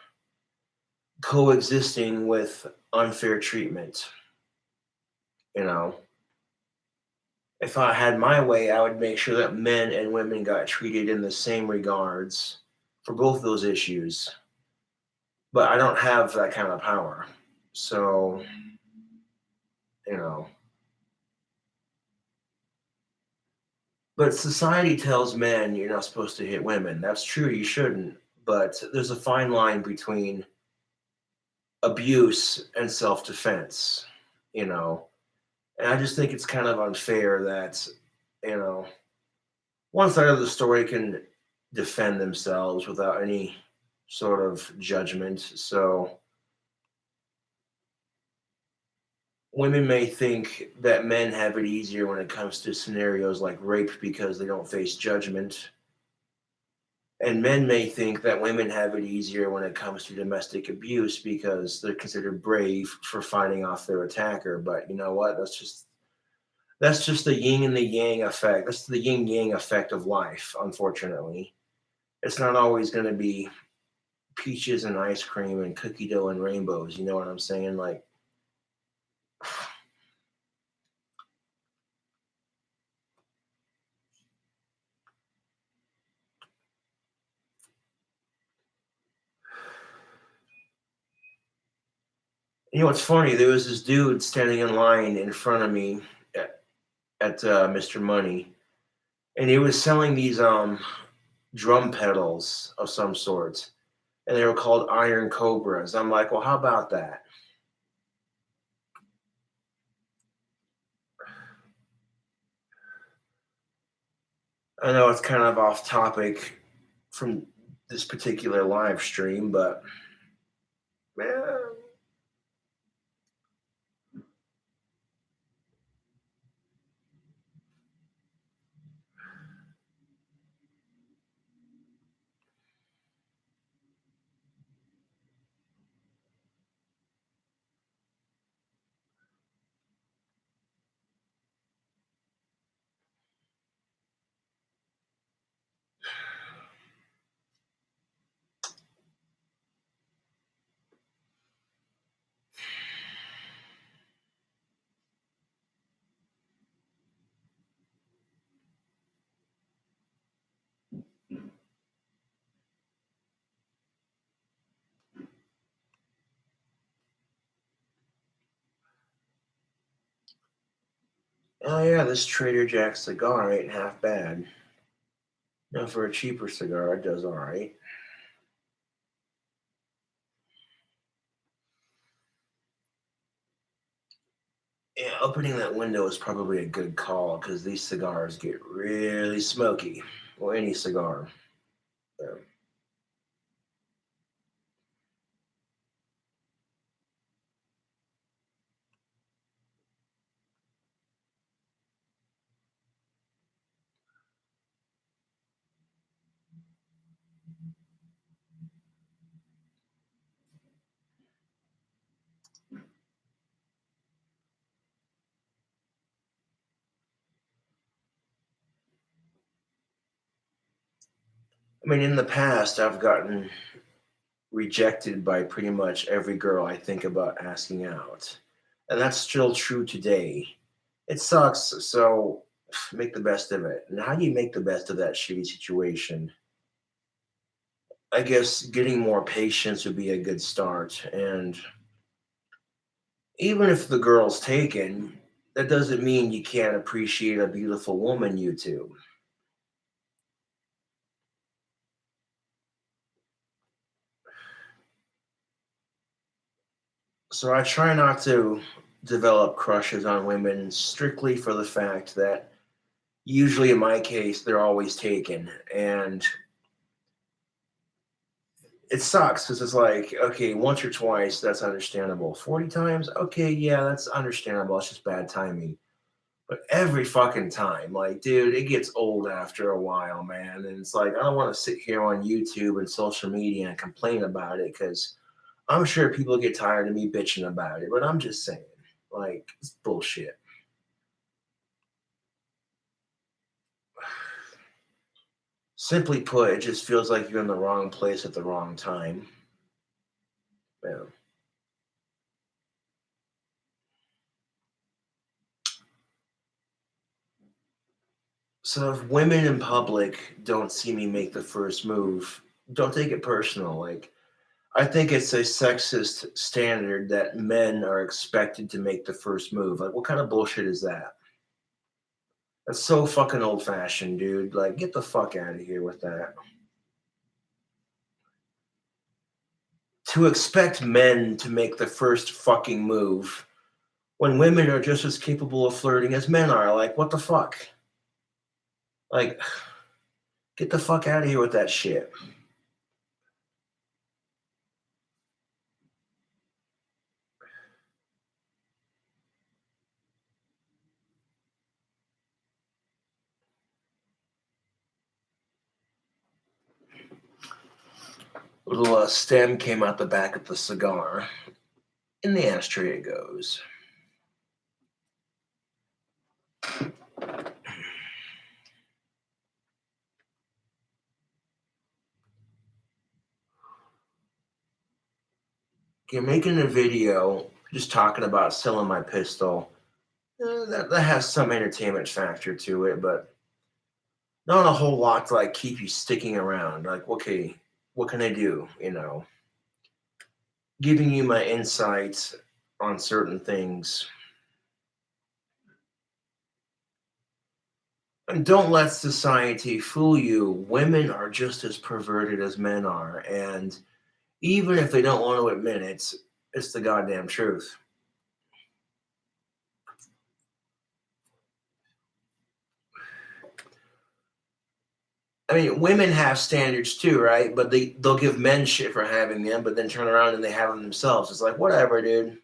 coexisting with unfair treatment. You know, if I had my way, I would make sure that men and women got treated in the same regards for both those issues. But I don't have that kind of power. So, you know, but society tells men you're not supposed to hit women. That's true, you shouldn't. But there's a fine line between abuse and self defense, you know. And I just think it's kind of unfair that, you know, one side of the story can defend themselves without any sort of judgment. So women may think that men have it easier when it comes to scenarios like rape because they don't face judgment. And men may think that women have it easier when it comes to domestic abuse because they're considered brave for fighting off their attacker. But you know what? That's just the yin and the yang effect. That's the yin yang effect of life, unfortunately. It's not always going to be peaches and ice cream and cookie dough and rainbows. You know what I'm saying? Like, you know what's funny? There was this dude standing in line in front of me at Mr. Money, and he was selling these drum pedals of some sort, and they were called Iron Cobras. I'm like, well, how about that? I know it's kind of off topic from this particular live stream, but man, oh yeah, this Trader Jack cigar ain't half bad. Now for a cheaper cigar, it does all right. Yeah, opening that window is probably a good call because these cigars get really smoky. Well, any cigar. Yeah. I mean, in the past, I've gotten rejected by pretty much every girl I think about asking out. And that's still true today. It sucks, so make the best of it. And how do you make the best of that shitty situation? I guess getting more patience would be a good start. And even if the girl's taken, that doesn't mean you can't appreciate a beautiful woman, YouTube. So I try not to develop crushes on women strictly for the fact that usually in my case they're always taken, and it sucks because it's like, okay, once or twice that's understandable, 40 times, okay, yeah, that's understandable, it's just bad timing. But every fucking time, like, dude, it gets old after a while, man. And it's like I don't want to sit here on YouTube and social media and complain about it because I'm sure people get tired of me bitching about it, but I'm just saying. Like, it's bullshit. Simply put, it just feels like you're in the wrong place at the wrong time. Yeah. So if women in public don't see me make the first move, don't take it personal. Like, I think it's a sexist standard that men are expected to make the first move. Like, what kind of bullshit is that? That's so fucking old fashioned, dude. Like, get the fuck out of here with that. To expect men to make the first fucking move when women are just as capable of flirting as men are. Like, what the fuck? Like, get the fuck out of here with that shit. A little stem came out the back of the cigar. In the ashtray it goes. You're making a video just talking about selling my pistol. That has some entertainment factor to it, but not a whole lot to like keep you sticking around. Like, okay, what can I do? Giving you my insights on certain things. And don't let society fool you. Women are just as perverted as men are, and even if they don't want to admit it, it's the goddamn truth. I mean, women have standards too, right? But they'll give men shit for having them, but then turn around and they have them themselves. It's like, whatever, dude.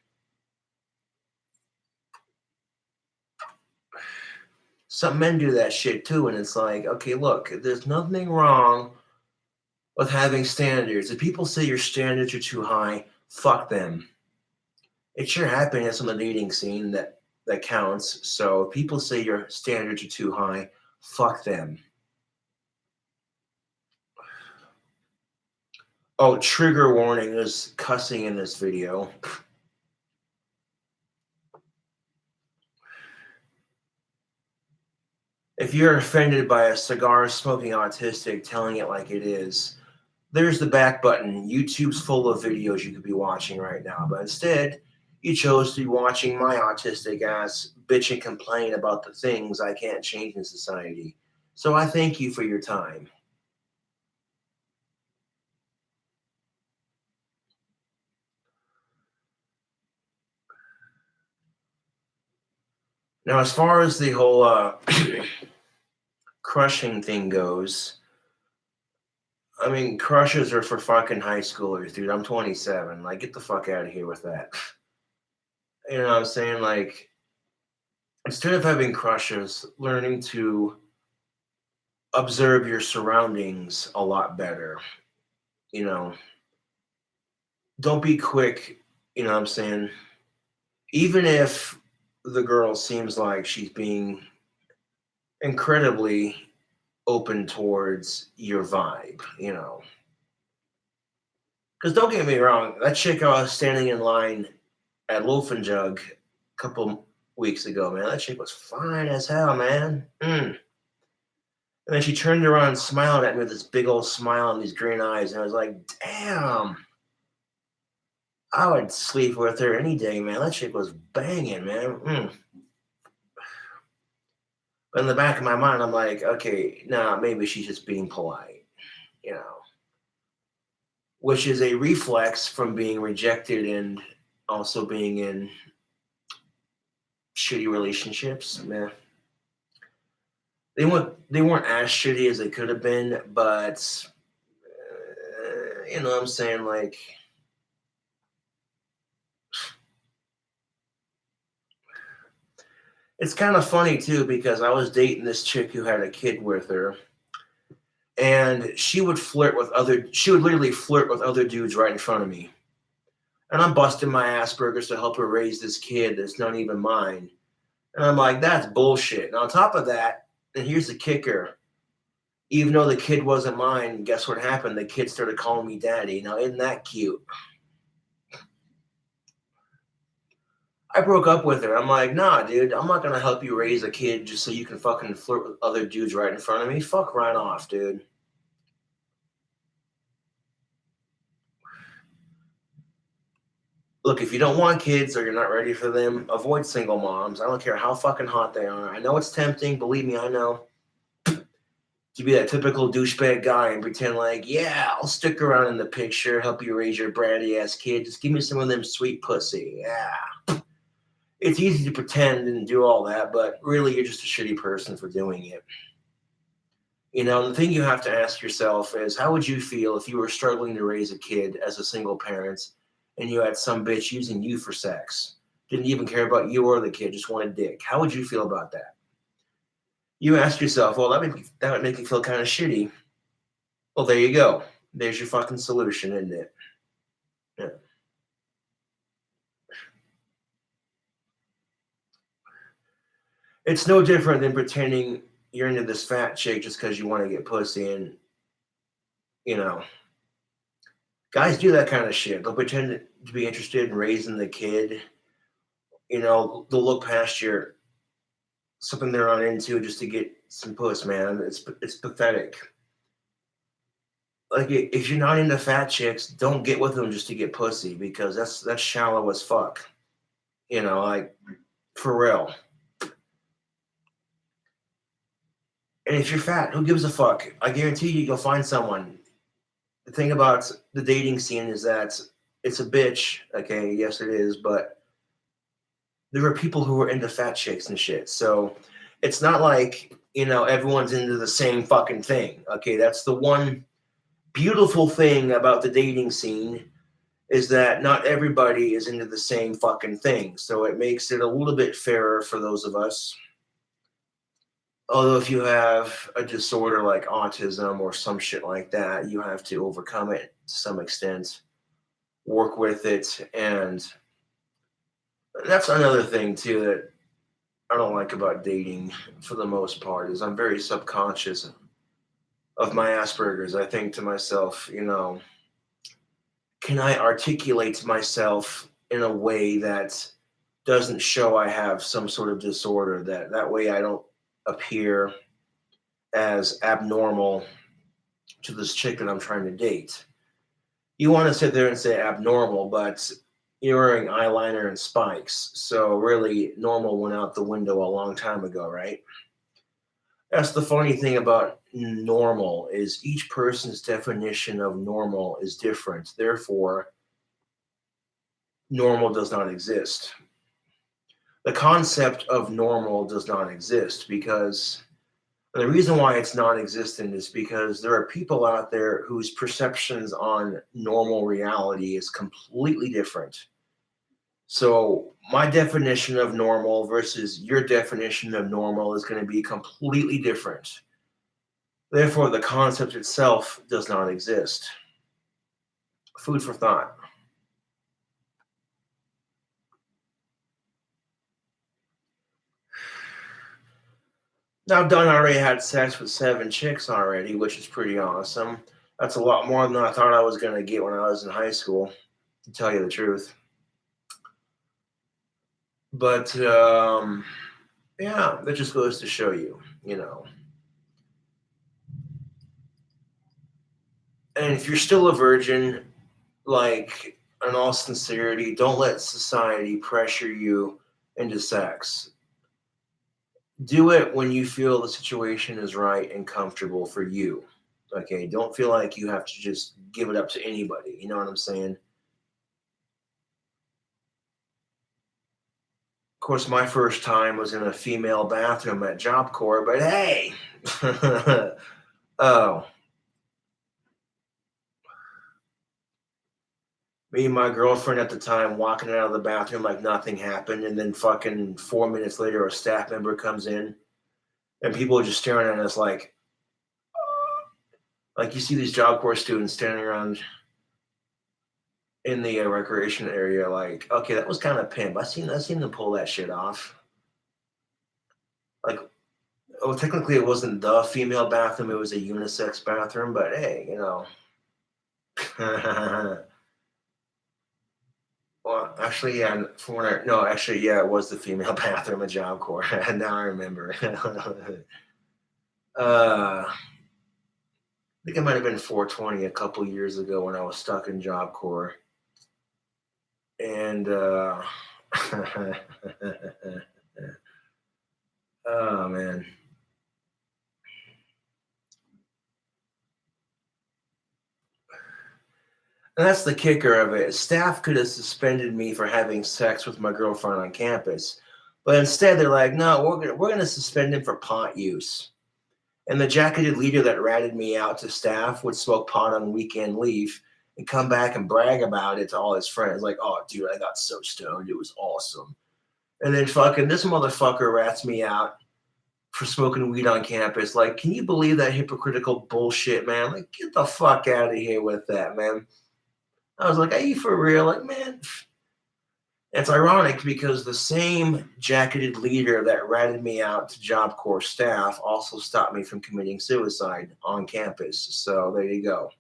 Some men do that shit too, and it's like, okay, look, there's nothing wrong with having standards. If people say your standards are too high, fuck them. It's your happiness on the dating scene that counts. So if people say your standards are too high, fuck them. Oh, trigger warning, there's cussing in this video. If you're offended by a cigar smoking autistic telling it like it is, there's the back button. YouTube's full of videos you could be watching right now. But instead, you chose to be watching my autistic ass bitch and complain about the things I can't change in society. So I thank you for your time. Now, as far as the whole crushing thing goes, I mean, crushes are for fucking high schoolers, dude. I'm 27. Like, get the fuck out of here with that. You know what I'm saying? Like, instead of having crushes, learning to observe your surroundings a lot better. You know, don't be quick. You know what I'm saying? Even if the girl seems like she's being incredibly open towards your vibe, Because don't get me wrong, that chick I was standing in line at Loaf and Jug a couple weeks ago, man, that chick was fine as hell, man. And then she turned around and smiled at me with this big old smile and these green eyes. And I was like, damn, I would sleep with her any day, man. That chick was banging, man. But in the back of my mind, I'm like, okay, nah, maybe she's just being polite, you know, which is a reflex from being rejected and also being in shitty relationships, man. They weren't as shitty as they could have been, but you know what I'm saying? Like, it's kind of funny too because I was dating this chick who had a kid with her, and she would literally flirt with other dudes right in front of me. and I'm busting my Asperger's to help her raise this kid that's not even mine. And I'm like, that's bullshit. And on top of that, and here's the kicker, even though the kid wasn't mine, guess what happened? The kid started calling me daddy. Now, isn't that cute? I broke up with her. I'm like, nah, dude, I'm not gonna help you raise a kid just so you can fucking flirt with other dudes right in front of me. Fuck right off, dude. Look, if you don't want kids or you're not ready for them, avoid single moms. I don't care how fucking hot they are. I know it's tempting, believe me, I know. To be that typical douchebag guy and pretend like, yeah, I'll stick around in the picture, help you raise your bratty ass kid. Just give me some of them sweet pussy. Yeah. It's easy to pretend and do all that, but really you're just a shitty person for doing it. The thing you have to ask yourself is how would you feel if you were struggling to raise a kid as a single parent and you had some bitch using you for sex? Didn't even care about you or the kid, just wanted dick. How would you feel about that? You ask yourself, well, that would make me feel kind of shitty. Well, there you go. There's your fucking solution, isn't it? Yeah. It's no different than pretending you're into this fat chick just because you want to get pussy. And, you know, guys do that kind of shit. They'll pretend to be interested in raising the kid. They'll look past your something they're not into just to get some puss, man. It's pathetic. Like if you're not into fat chicks, don't get with them just to get pussy because that's shallow as fuck. Like for real. And if you're fat, who gives a fuck? I guarantee you'll find someone. The thing about the dating scene is that it's a bitch. Okay, yes it is, but there are people who are into fat chicks and shit. So it's not like everyone's into the same fucking thing. Okay, that's the one beautiful thing about the dating scene is that not everybody is into the same fucking thing. So it makes it a little bit fairer for those of us. Although if you have a disorder like autism or some shit like that, you have to overcome it to some extent, work with it, and that's another thing too that I don't like about dating for the most part is I'm very subconscious of my Asperger's. I think to myself, can I articulate myself in a way that doesn't show I have some sort of disorder that way I don't appear as abnormal to this chick that I'm trying to date. You want to sit there and say abnormal, but you're wearing eyeliner and spikes. So really normal went out the window a long time ago, right? That's the funny thing about normal is each person's definition of normal is different. Therefore, normal does not exist. The concept of normal does not exist because the reason why it's non-existent is because there are people out there whose perceptions on normal reality is completely different. So my definition of normal versus your definition of normal is going to be completely different. Therefore, the concept itself does not exist. Food for thought. Now, I've done already had sex with 7 chicks already, which is pretty awesome. That's a lot more than I thought I was going to get when I was in high school, to tell you the truth. But yeah, that just goes to show you. And if you're still a virgin, like in all sincerity, don't let society pressure you into sex. Do it when you feel the situation is right and comfortable for you. Okay, don't feel like you have to just give it up to anybody. You know what I'm saying? Of course, my first time was in a female bathroom at Job Corps, but hey, oh, me and my girlfriend at the time walking out of the bathroom like nothing happened, and then fucking 4 minutes later, a staff member comes in, and people are just staring at us like you see these Job Corps students standing around. in the recreation area, like, okay, that was kind of pimp. I seen them pull that shit off. Like, oh, technically it wasn't the female bathroom; it was a unisex bathroom. But hey, you know. Well, actually, yeah. From when no, actually, yeah, it was the female bathroom at Job Corps. Now I remember. I think it might have been 420 a couple years ago when I was stuck in Job Corps, and oh man. And that's the kicker of it. Staff could have suspended me for having sex with my girlfriend on campus, but instead they're like, "No, we're gonna suspend him for pot use." And the jacketed leader that ratted me out to staff would smoke pot on weekend leave and come back and brag about it to all his friends, like, "Oh, dude, I got so stoned, it was awesome." And then fucking this motherfucker rats me out for smoking weed on campus. Like, can you believe that hypocritical bullshit, man? Like, get the fuck out of here with that, man. I was like, are you for real? Like, man, it's ironic because the same jacketed leader that ratted me out to Job Corps staff also stopped me from committing suicide on campus. So there you go.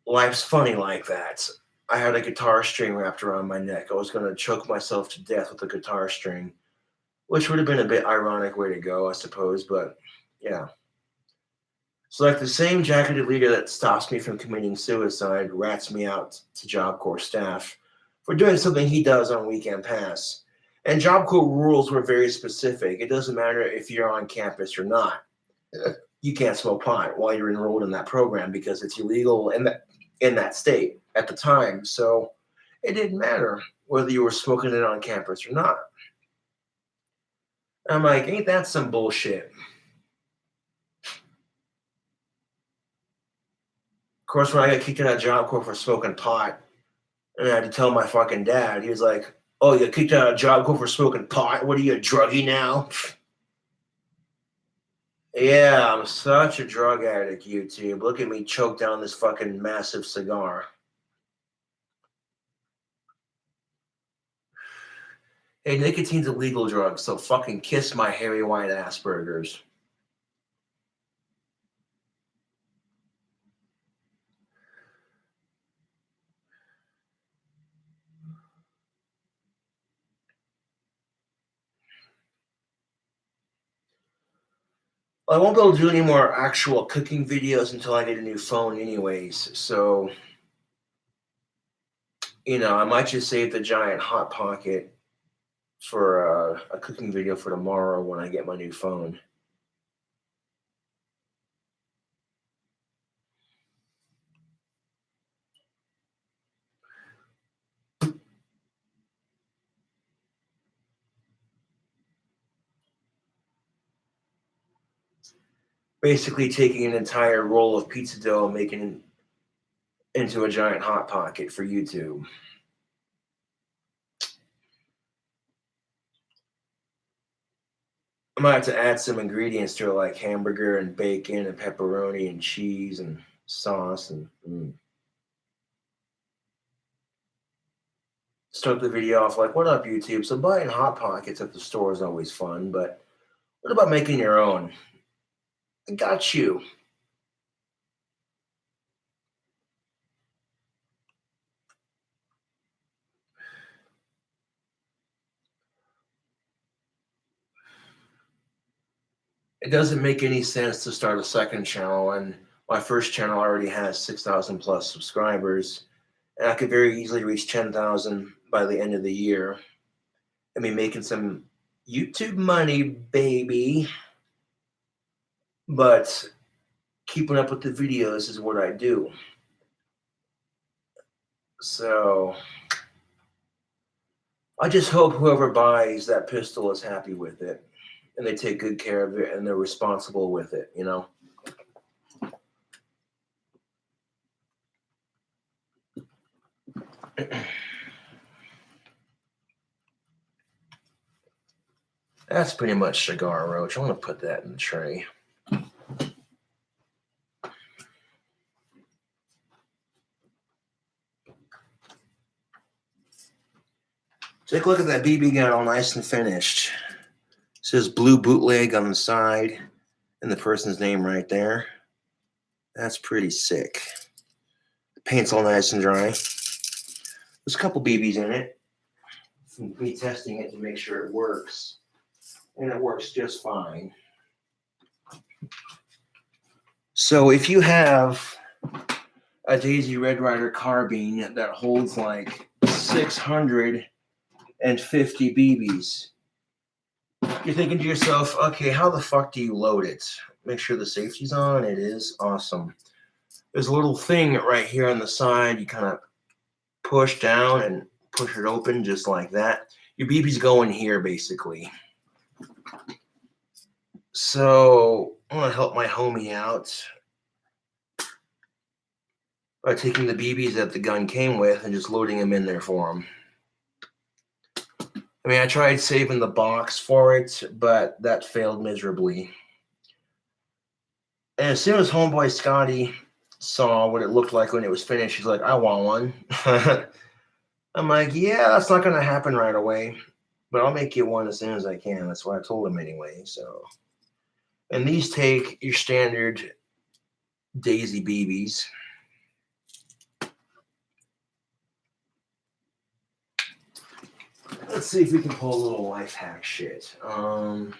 Life's funny like that. I had a guitar string wrapped around my neck. I was going to choke myself to death with a guitar string, which would have been a bit ironic way to go, I suppose. But yeah. So, like the same jacketed leader that stops me from committing suicide rats me out to Job Corps staff for doing something he does on weekend pass. And Job Corps rules were very specific. It doesn't matter if you're on campus or not. You can't smoke pot while you're enrolled in that program because it's illegal in that state at the time. So it didn't matter whether you were smoking it on campus or not. I'm like, ain't that some bullshit? Of course, when I got kicked out of Job Corps for smoking pot, and I had to tell my fucking dad. He was like, "Oh, you kicked out of Job Corps for smoking pot? What are you, a druggie now?" Yeah, I'm such a drug addict, YouTube. Look at me choke down this fucking massive cigar. Hey, nicotine's a legal drug, so fucking kiss my hairy white Asperger's. I won't be able to do any more actual cooking videos until I get a new phone, anyways. So, I might just save the giant hot pocket for a cooking video for tomorrow when I get my new phone. Basically, taking an entire roll of pizza dough and making it into a giant hot pocket for YouTube. I might have to add some ingredients to it, like hamburger and bacon and pepperoni and cheese and sauce and start the video off like, "What up, YouTube? So buying hot pockets at the store is always fun, but what about making your own? I got you." It doesn't make any sense to start a second channel when my first channel already has 6,000 plus subscribers, and I could very easily reach 10,000 by the end of the year. I mean, making some YouTube money, baby. But keeping up with the videos is what I do. So I just hope whoever buys that pistol is happy with it and they take good care of it and they're responsible with it. That's pretty much Cigar Roach. I want to put that in the tray. Take a look at that BB gun, all nice and finished. It says Blue Bootleg on the side, and the person's name right there. That's pretty sick. The paint's all nice and dry. There's a couple BBs in it. From me testing it to make sure it works. And it works just fine. So if you have a Daisy Red Ryder carbine that holds like 650 BBs, you're thinking to yourself, okay, how the fuck do you load it? Make sure the safety's on. It is awesome. There's a little thing right here on the side. You kind of push down and push it open just like that. Your BB's going here basically. So I'm going to help my homie out by taking the BBs that the gun came with and just loading them in there for him. I mean, I tried saving the box for it, but that failed miserably. And as soon as homeboy Scotty saw what it looked like when it was finished, he's like, I want one. I'm like, yeah, that's not going to happen right away, but I'll make you one as soon as I can. That's what I told him anyway. So, and these take your standard Daisy BBs. Let's see if we can pull a little life hack shit. I'm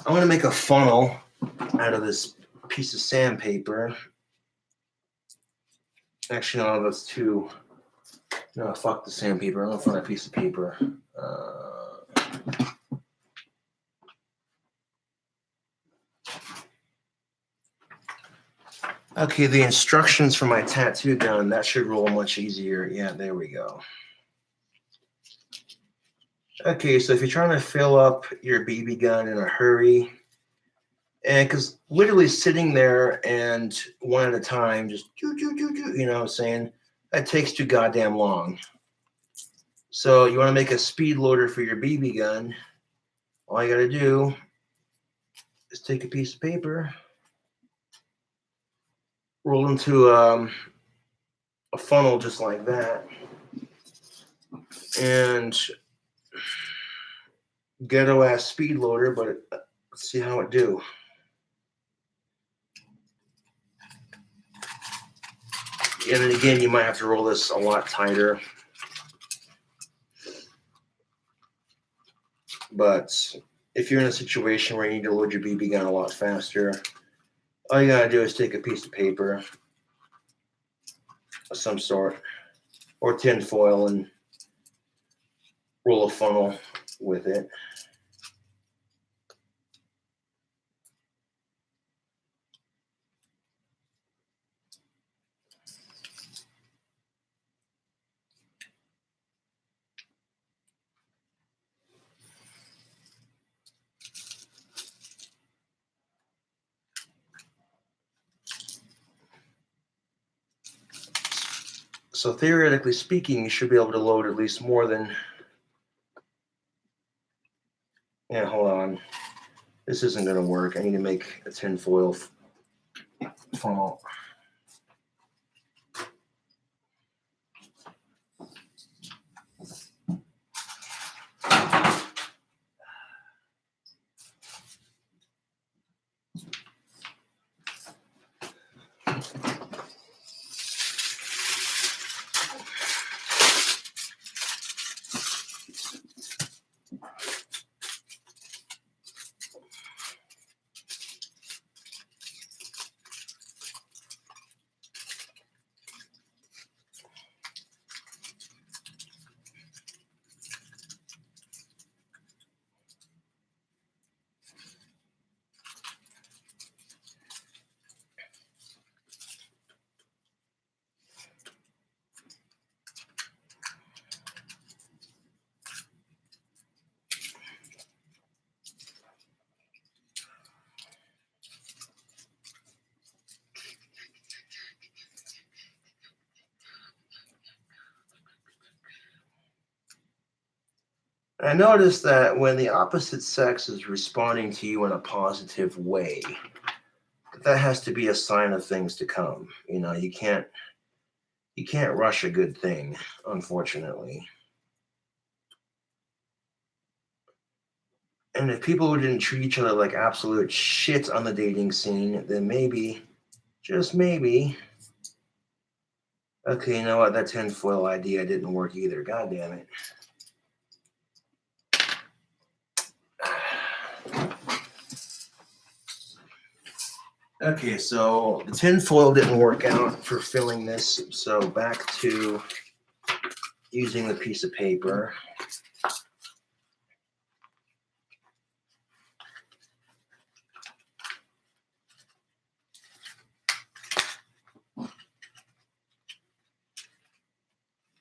going to make a funnel out of this piece of sandpaper. Actually, no, that's too. No, fuck the sandpaper. I'm going to find a piece of paper. Okay, the instructions for my tattoo gun, that should roll much easier. Yeah, there we go. Okay, so if you're trying to fill up your BB gun in a hurry, and because literally sitting there and one at a time, just you know what I'm saying, that takes too goddamn long. So you want to make a speed loader for your BB gun. All you got to do is take a piece of paper, roll into a funnel just like that, and ghetto ass speed loader, but let's see how it do. And then again, you might have to roll this a lot tighter. But if you're in a situation where you need to load your BB gun a lot faster, all you gotta do is take a piece of paper of some sort or tin foil and roll a funnel with it. So theoretically speaking, you should be able to load at least more than. Yeah, hold on. This isn't going to work. I need to make a tin foil funnel. I noticed that when the opposite sex is responding to you in a positive way, that has to be a sign of things to come. You know, you can't rush a good thing, unfortunately. And if people didn't treat each other like absolute shit on the dating scene, then maybe, just maybe. Okay, you know what? That tinfoil idea didn't work either. God damn it. Okay, so the tinfoil didn't work out for filling this. So back to using the piece of paper.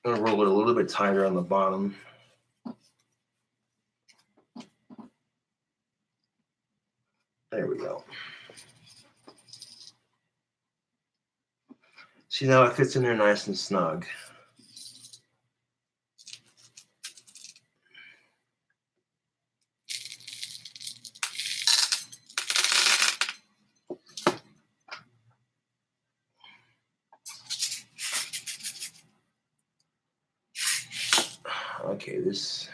I'm gonna roll it a little bit tighter on the bottom. There we go. See, now it fits in there nice and snug. Okay, this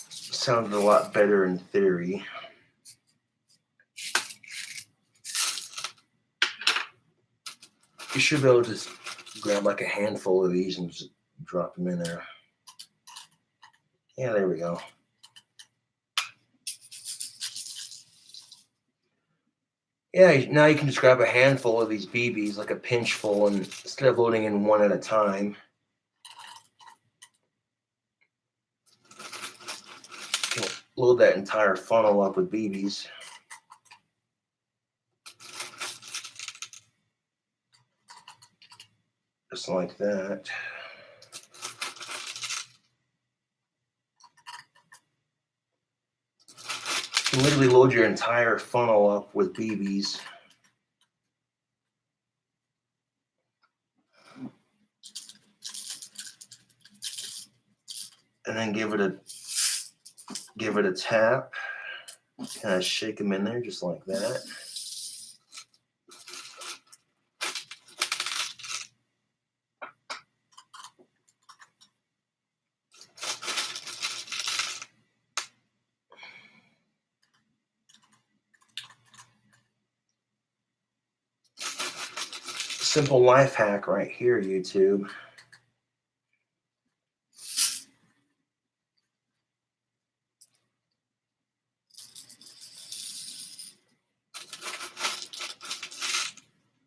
sounded a lot better in theory. You should be able to just grab like a handful of these and just drop them in there. Yeah, there we go. Yeah, now you can just grab a handful of these BBs, like a pinch full, and instead of loading in one at a time, you can load that entire funnel up with BBs. Just like that. You can literally load your entire funnel up with BBs. And then give it a tap. Kind of shake them in there just like that. Simple life hack right here, YouTube.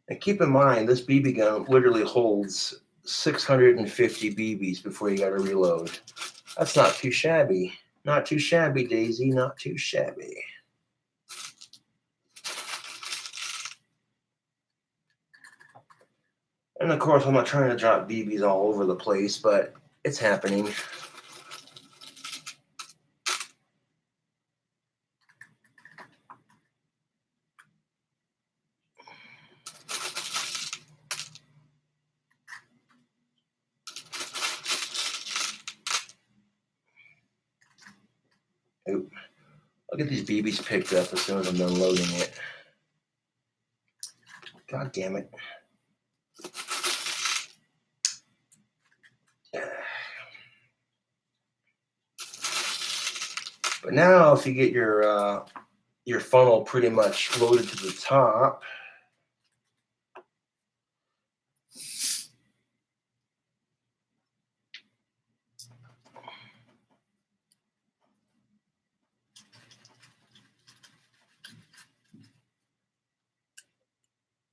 And keep in mind, this BB gun literally holds 650 BBs before you got to reload. That's not too shabby. Not too shabby, Daisy. Not too shabby. And of course, I'm not trying to drop BBs all over the place, but it's happening. Oop. I'll get these BBs picked up as soon as I'm done loading it. God damn it. But now, if you get your funnel pretty much loaded to the top,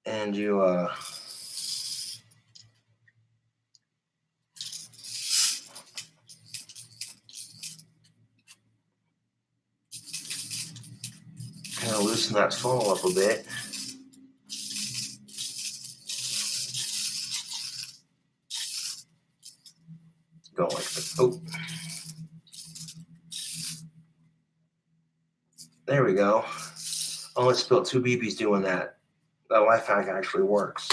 and you kind of loosen that funnel up a bit. Go like this. Oh, there we go. I only spilled 2 BBs doing that. That life hack actually works.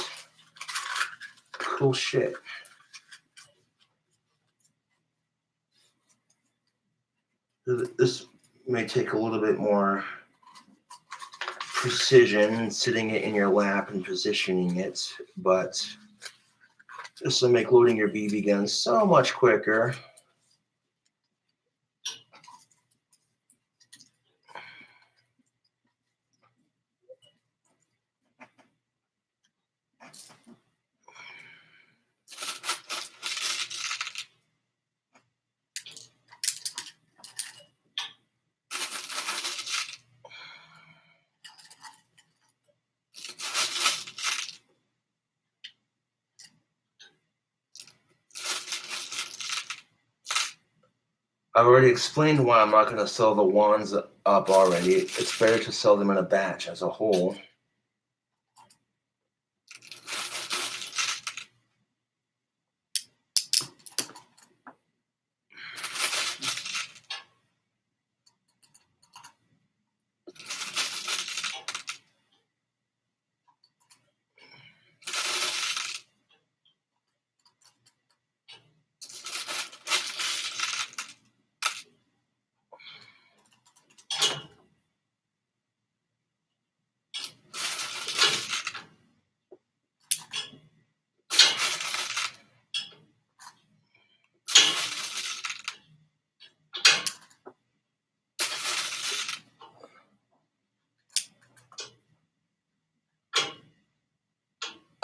Cool shit. This may take a little bit more precision, sitting it in your lap and positioning it, but this will make loading your BB gun so much quicker. I already explained why I'm not going to sell the wands up already. It's better to sell them in a batch as a whole.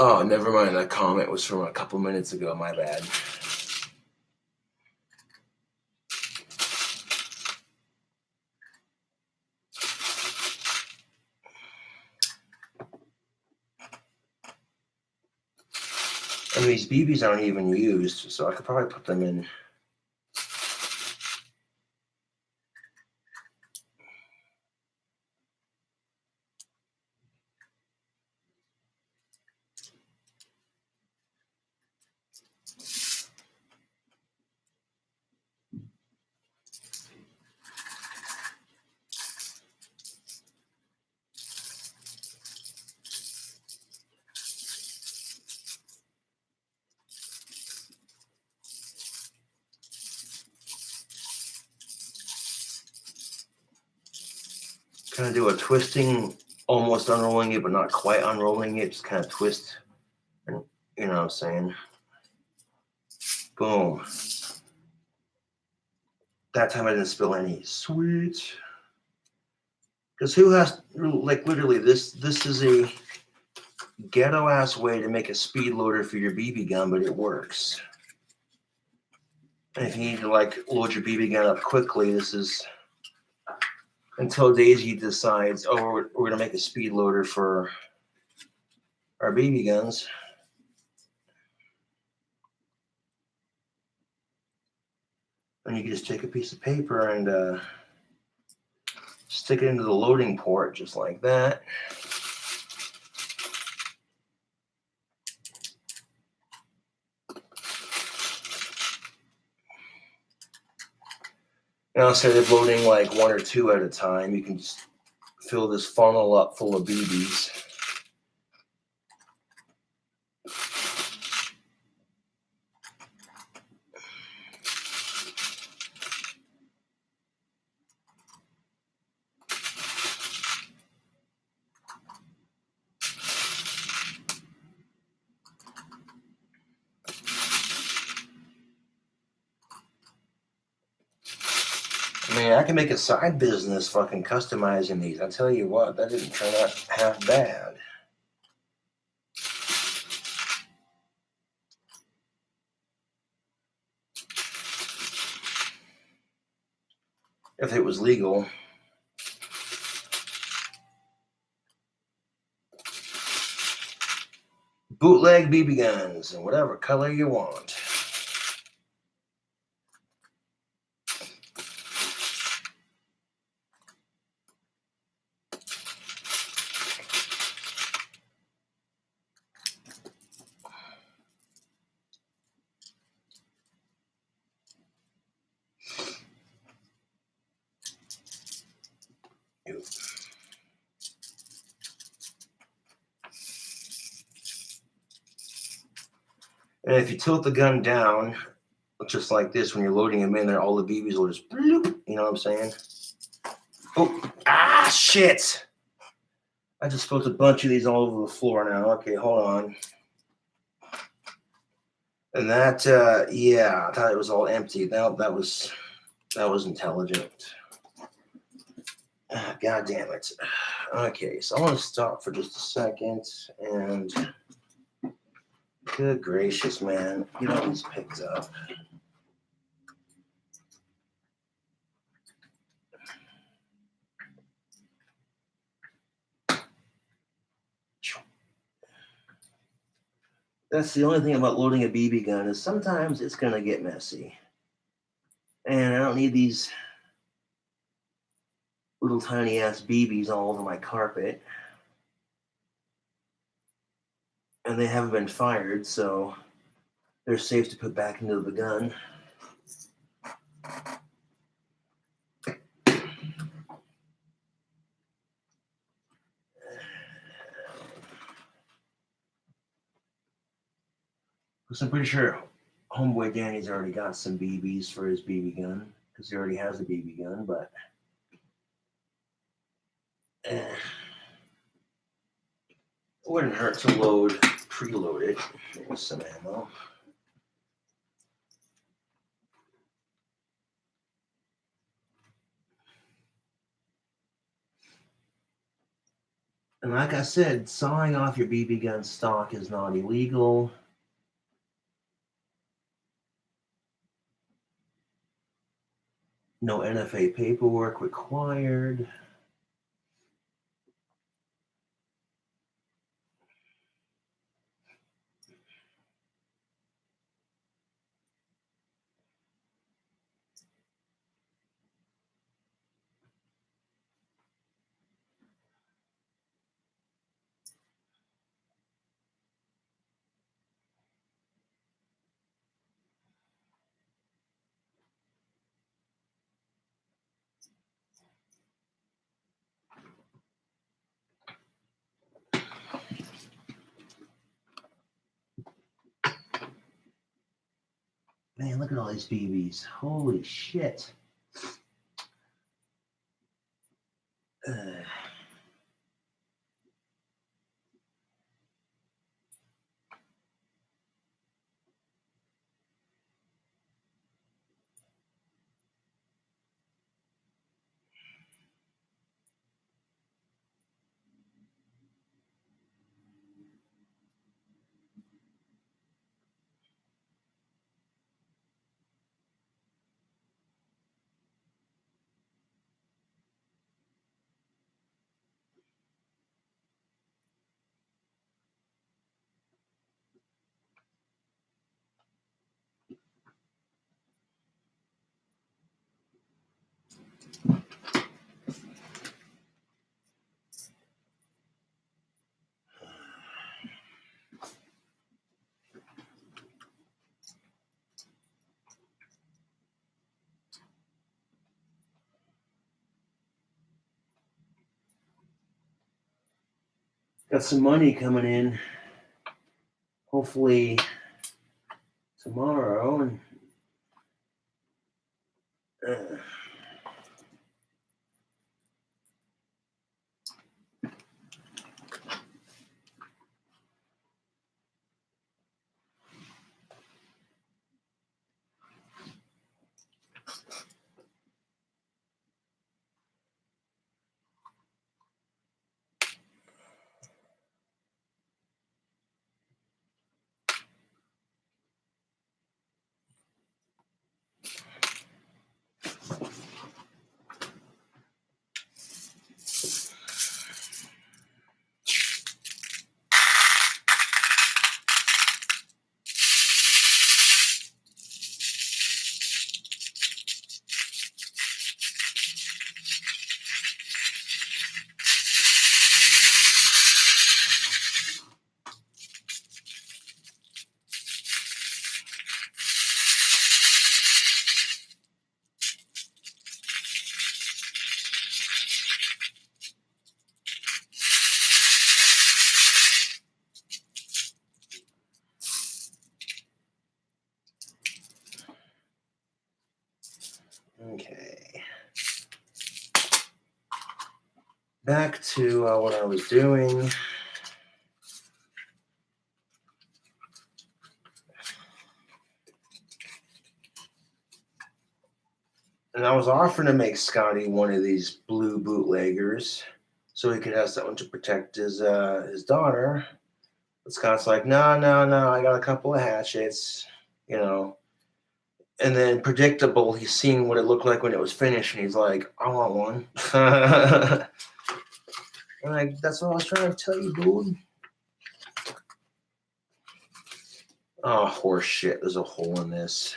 Oh, never mind. That comment was from a couple minutes ago. My bad. And these BBs aren't even used, so I could probably put them in. Kind of do a twisting, almost unrolling it, but not quite unrolling it. Just kind of twist, and you know what I'm saying. Boom. That time I didn't spill any. Sweet. Because who has, like, literally, this is a ghetto ass way to make a speed loader for your BB gun, but it works. And if you need to like load your BB gun up quickly, this is until Daisy decides, oh, we're gonna make a speed loader for our BB guns. And you can just take a piece of paper and stick it into the loading port just like that. Now, instead of loading like one or two at a time, you can just fill this funnel up full of BBs. I mean, I can make a side business fucking customizing these. I tell you what, that didn't turn out half bad. If it was legal. Bootleg BB guns in whatever color you want. And if you tilt the gun down, just like this, when you're loading them in there, all the BBs will just bloop, you know what I'm saying? Oh, shit. I just spilled a bunch of these all over the floor now. Okay, hold on. And that, yeah, I thought it was all empty. That was intelligent. God damn it. Okay, so I want to stop for just a second. And good gracious, man, get all these picked up. That's the only thing about loading a BB gun is sometimes it's going to get messy. And I don't need these little tiny ass BBs all over my carpet. And they haven't been fired, so they're safe to put back into the gun. Because I'm pretty sure homeboy Danny's already got some BBs for his BB gun, because he already has a BB gun, but it wouldn't hurt to preload it with some ammo. And like I said, sawing off your BB gun stock is not illegal. No NFA paperwork required. Man, look at all these BBs. Holy shit. Got some money coming in. Hopefully tomorrow. And back to what I was doing. And I was offering to make Scotty one of these blue bootleggers so he could have something to protect his daughter. But Scott's like, no, no, no, I got a couple of hatchets, you know. And then predictable, he's seen what it looked like when it was finished, and he's like, I want one. I'm like, that's what I was trying to tell you, dude. Oh, horse shit. There's a hole in this.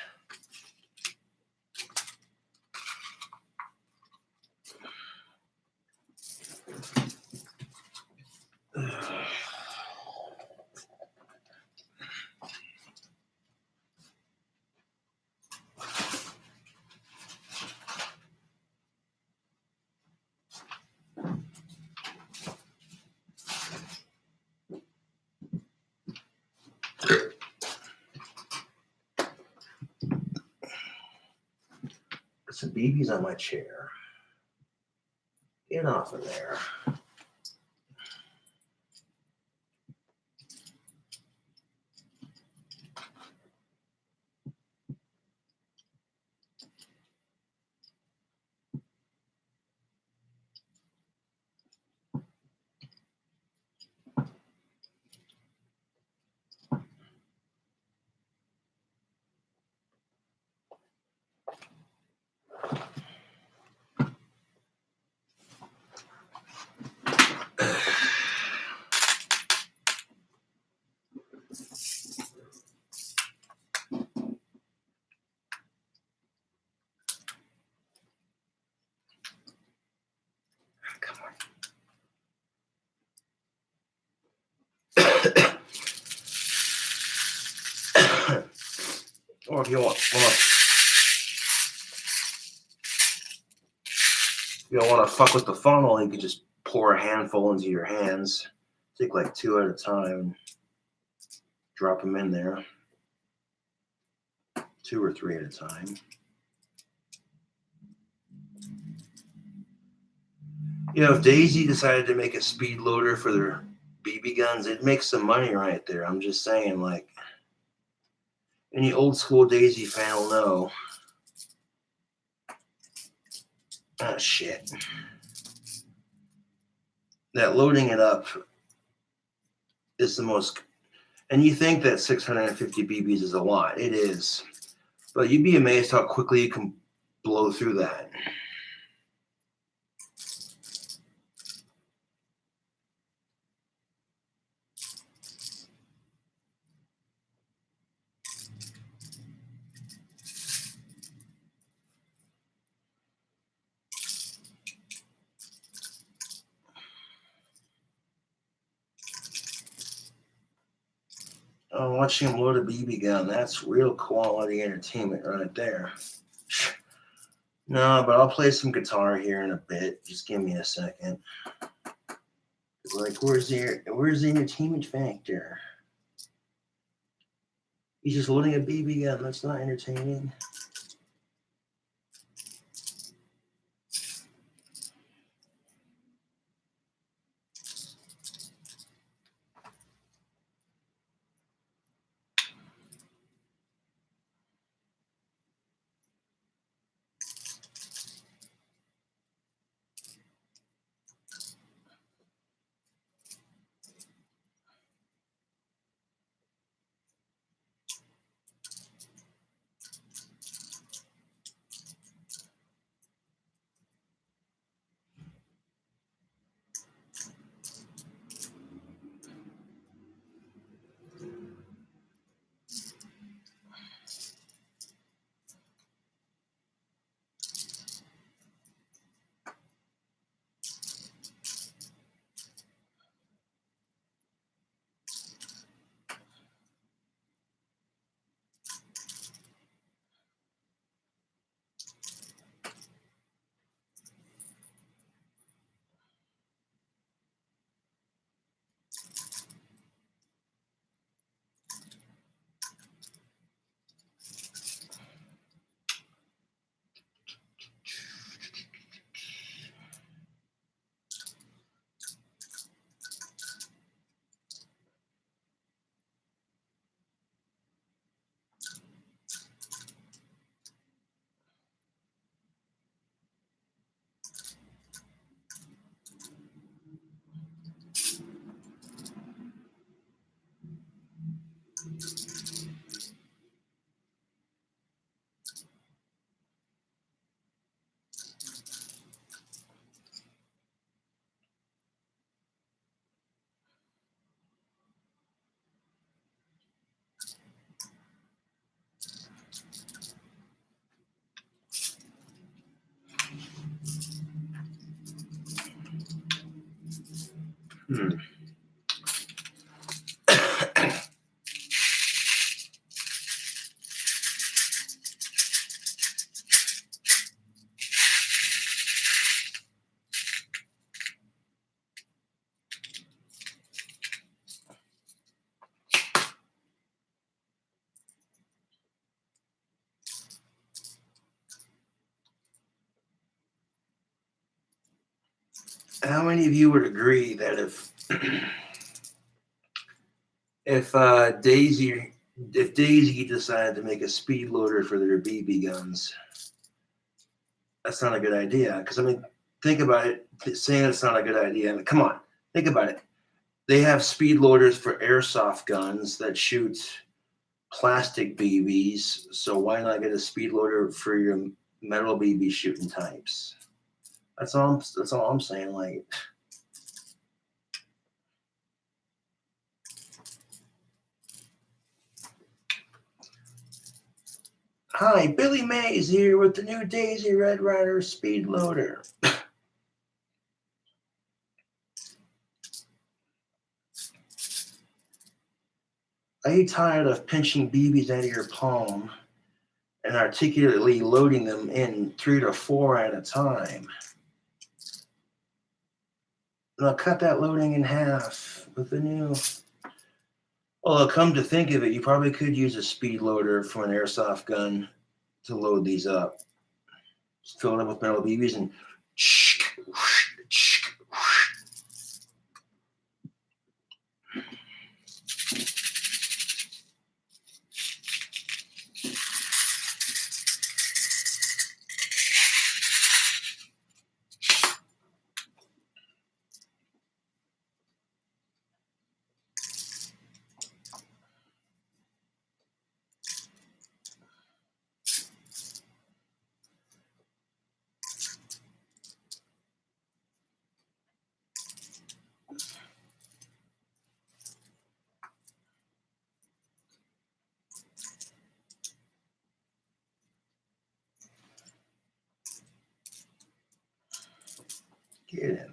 Some BBs on my chair. Get off of there. Come on. Or if you want to fuck with the funnel, you could just pour a handful into your hands. Take like 2 at a time. Drop them in there. 2 or 3 at a time. You know, if Daisy decided to make a speed loader for their BB guns, it'd make some money right there. I'm just saying, like, any old school Daisy fan will know. Ah, shit. That loading it up is the most, and you think that 650 BBs is a lot. It is. But you'd be amazed how quickly you can blow through that. Oh, watching him load a BB gun, that's real quality entertainment right there. No, but I'll play some guitar here in a bit. Just give me a second. Like, where's the entertainment factor? He's just loading a BB gun. That's not entertaining. How many of you would agree that if Daisy decided to make a speed loader for their BB guns, that's not a good idea? Because I mean, think about it. Saying it's not a good idea. I mean, come on, think about it. They have speed loaders for airsoft guns that shoot plastic BBs. So why not get a speed loader for your metal BB shooting types? That's all I'm saying. Like, hi, Billy Mays here with the new Daisy Red Ryder speed loader. Are you tired of pinching BBs out of your palm and articulately loading them in 3 to 4 at a time? Now cut that loading in half with the new. Well, come to think of it, you probably could use a speed loader for an airsoft gun to load these up. Just fill it up with metal BBs and get in there.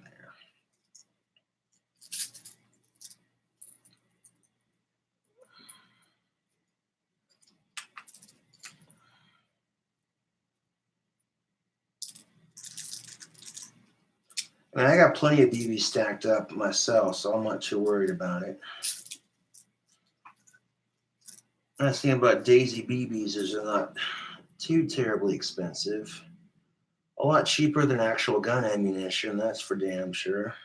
I mean, I got plenty of BBs stacked up myself, so I'm not too worried about it. The nice thing about Daisy BBs is they're not too terribly expensive. A lot cheaper than actual gun ammunition, that's for damn sure.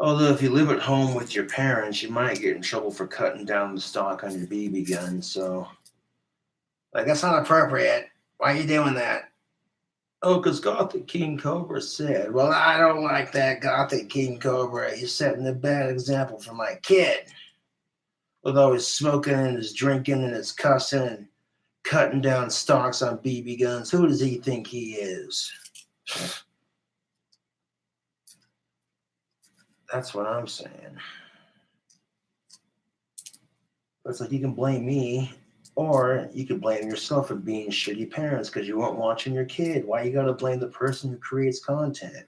Although if you live at home with your parents, you might get in trouble for cutting down the stock on your BB gun. So, like, that's not appropriate. Why are you doing that? Oh, because Gothic King Cobra said. Well, I don't like that Gothic King Cobra. He's setting a bad example for my kid. With all his smoking and his drinking and his cussing and cutting down stocks on BB guns. Who does he think he is? That's what I'm saying. It's like you can blame me, or you can blame yourself for being shitty parents because you weren't watching your kid. Why you gotta blame the person who creates content?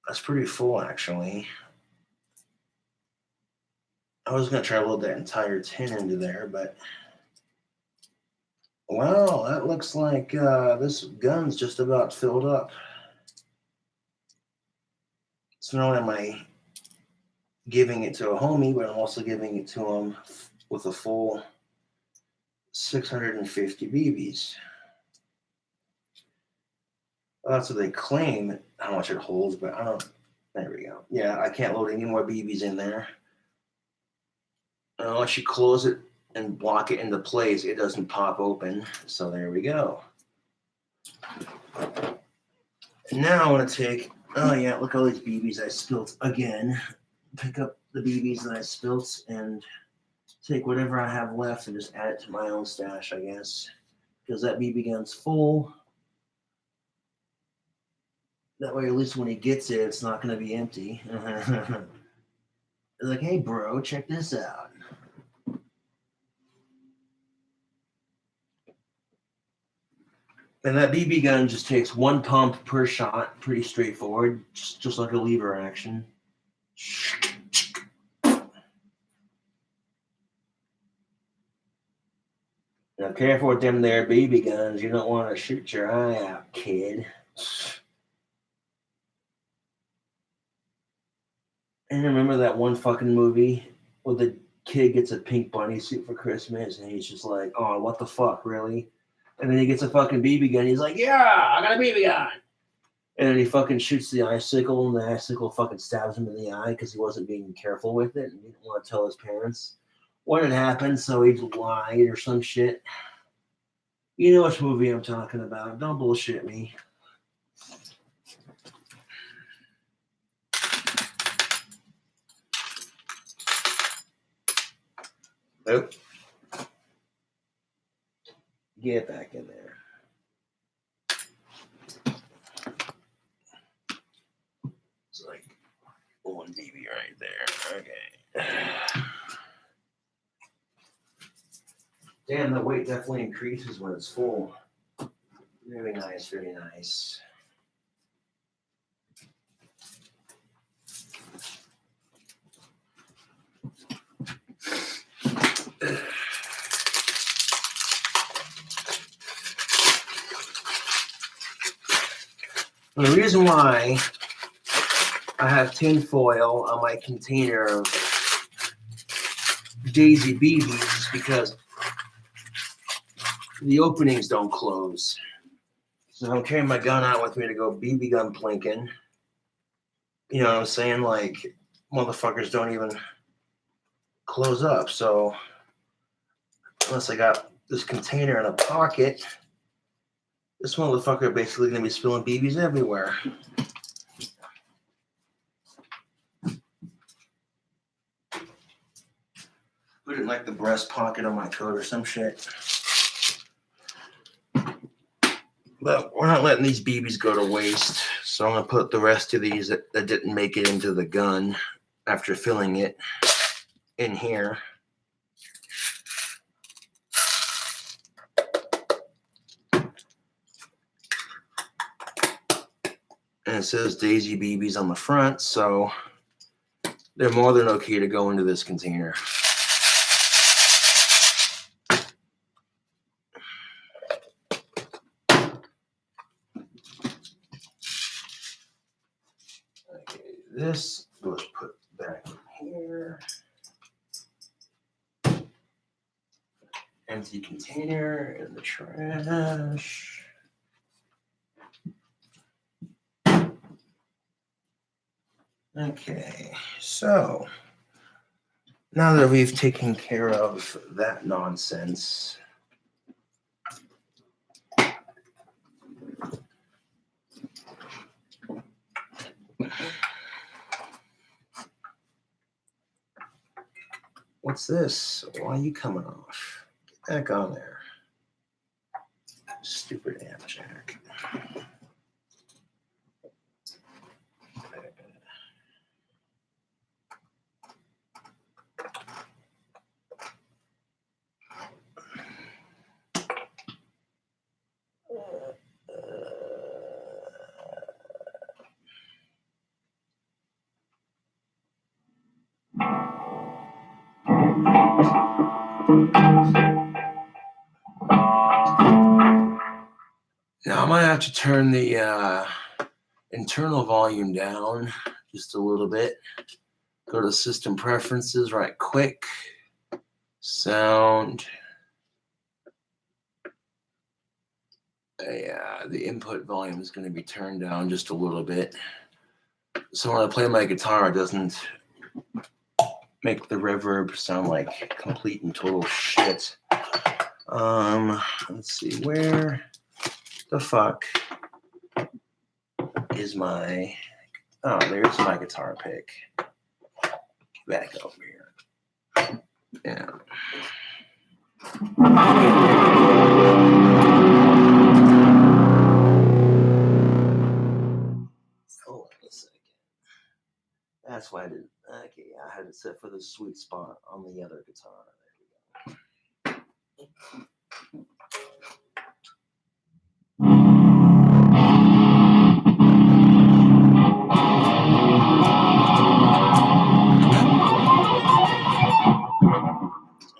That's pretty full, actually. I was gonna try to load that entire tin into there, but wow, that looks like this gun's just about filled up. So not only am I giving it to a homie, but I'm also giving it to him with a full 650 BBs. Well, that's what they claim how much it holds, but I don't. There we go. Yeah, I can't load any more BBs in there. Unless you close it and block it into place, it doesn't pop open. So there we go. And now I want to take Oh yeah, look at all these BBs I spilt again. Pick up the BBs that I spilt and take whatever I have left and just add it to my own stash, I guess. Because that BB gun's full. That way, at least when he gets it, it's not going to be empty. Like, hey, bro, check this out. And that BB gun just takes one pump per shot. Pretty straightforward. Just like a lever action. Now, careful with them there BB guns. You don't want to shoot your eye out, kid. And remember that one fucking movie where the kid gets a pink bunny suit for Christmas and he's just like, oh, what the fuck, really? And then he gets a fucking BB gun. He's like, yeah, I got a BB gun. And then he fucking shoots the icicle and the icicle fucking stabs him in the eye because he wasn't being careful with it and he didn't want to tell his parents what had happened, so he lied or some shit. You know which movie I'm talking about. Don't bullshit me. Nope. Get back in there. It's like one BB right there. Okay. Damn, the weight definitely increases when it's full. Very nice, very nice. The reason why I have tin foil on my container of Daisy BBs is because the openings don't close. So I'm carrying my gun out with me to go BB gun plinking. You know what I'm saying? Like, motherfuckers don't even close up. So unless I got this container in a pocket, this motherfucker basically gonna be spilling BBs everywhere. Put it in like the breast pocket of my coat or some shit. But we're not letting these BBs go to waste. So I'm gonna put the rest of these that didn't make it into the gun after filling it in here. And it says Daisy BBs on the front, so they're more than okay to go into this container. Okay, this was put back in here. Empty container in the trash. Okay, so now that we've taken care of that nonsense, what's this? Why are you coming off? Get back on there. Stupid amp jack. Now I might have to turn the internal volume down just a little bit. Go to system preferences right quick. Sound. Yeah, the input volume is going to be turned down just a little bit. So when I play my guitar, it doesn't make the reverb sound like complete and total shit. Let's see, where the fuck is my Oh, there's my guitar pick. Back over here. Yeah. Hold on a second. That's why I didn't. Okay, I had it set for the sweet spot on the other guitar. There we go.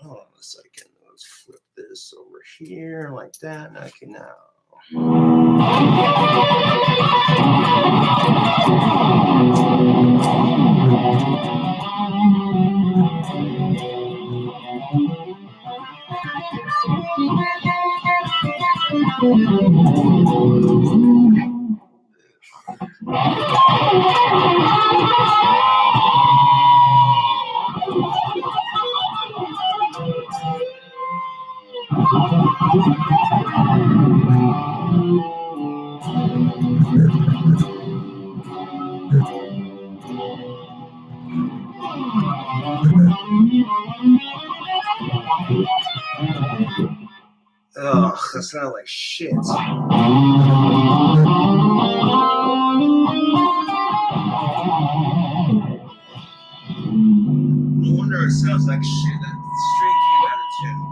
Hold on a second. Let's flip this over here like that. Okay, now. Ugh, that sounds like shit. No wonder it sounds like shit. That string came out of tune.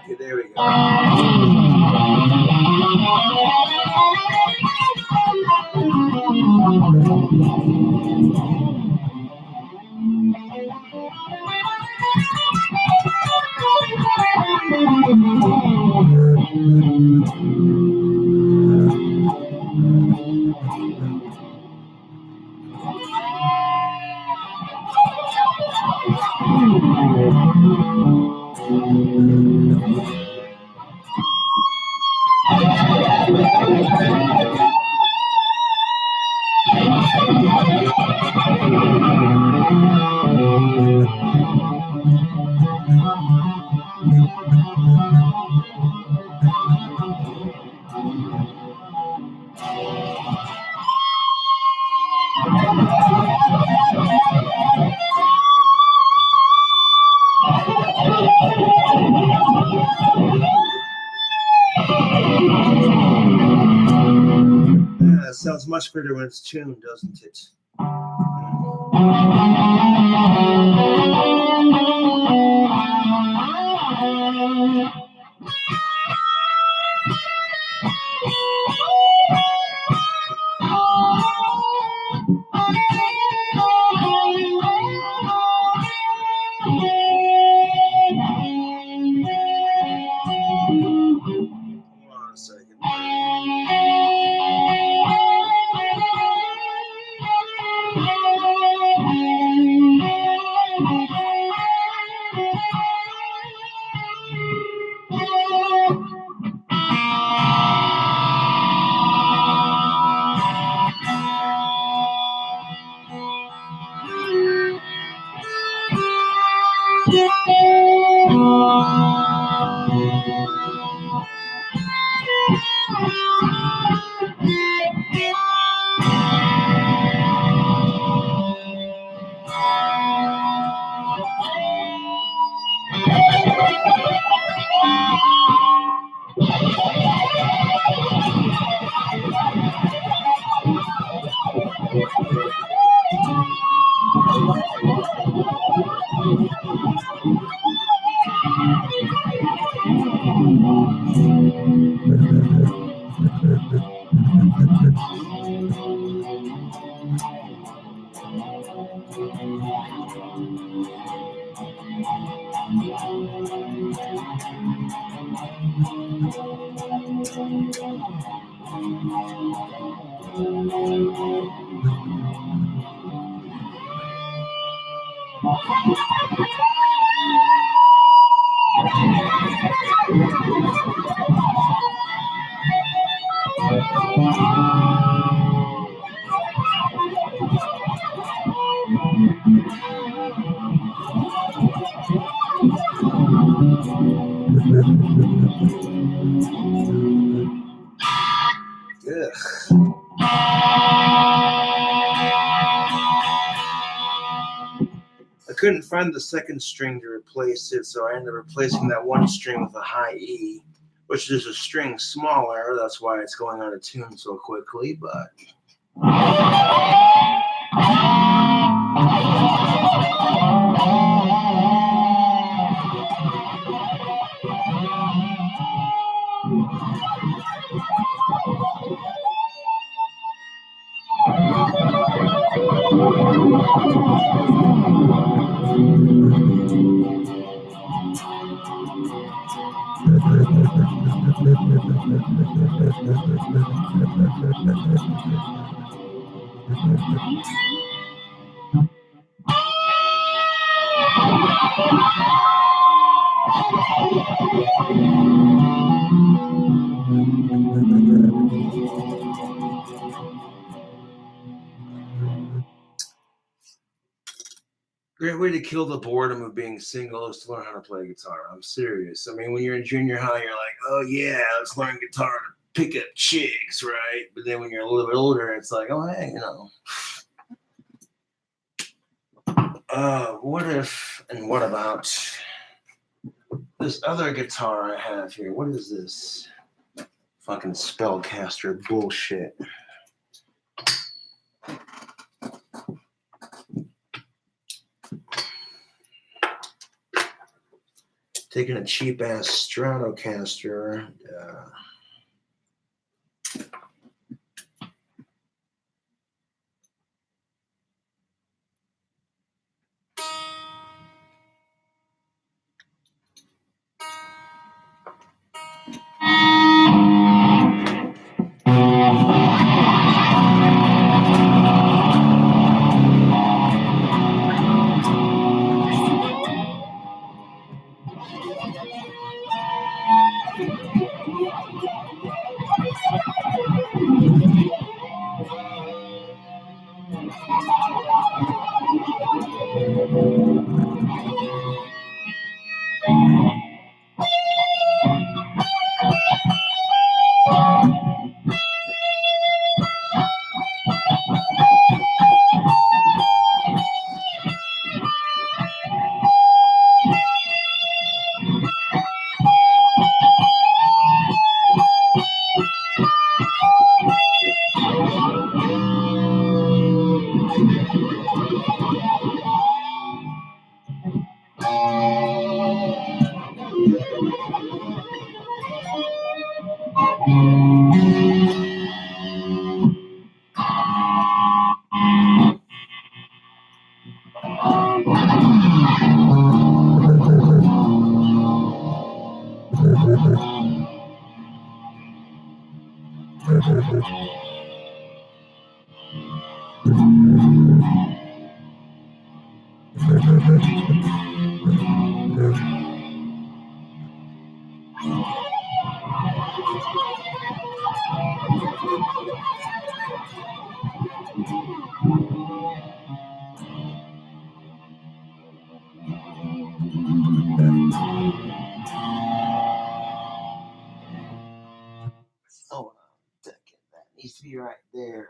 Okay, there we go. Yeah, it sounds much better when it's tuned, doesn't it? Hold on a second. I couldn't find the second string to replace it, so I ended up replacing that one string with a high E, which is a string smaller. That's why it's going out of tune so quickly, but... Great way to kill the boredom of being single is to learn how to play guitar. I'm serious. I mean, when you're in junior high, you're like, oh yeah, let's learn guitar to pick up chicks, right? But then when you're a little bit older, it's like, oh hey, what if and what about this other guitar I have here? What is this? Fucking spellcaster bullshit. Taking a cheap ass Stratocaster. Oh, second. That needs to be right there.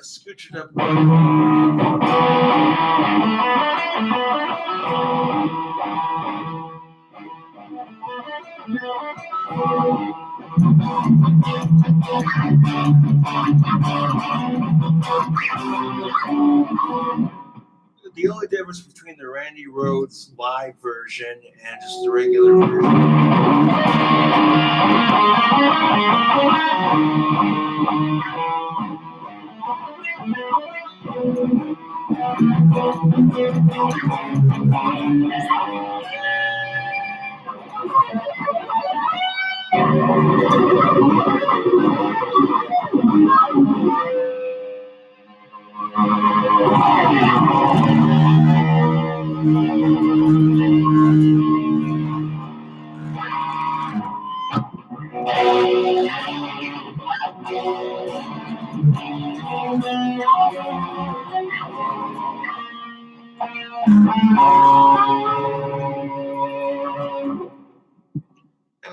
Scooch it up. The only difference between the Randy Rhoads live version and just the regular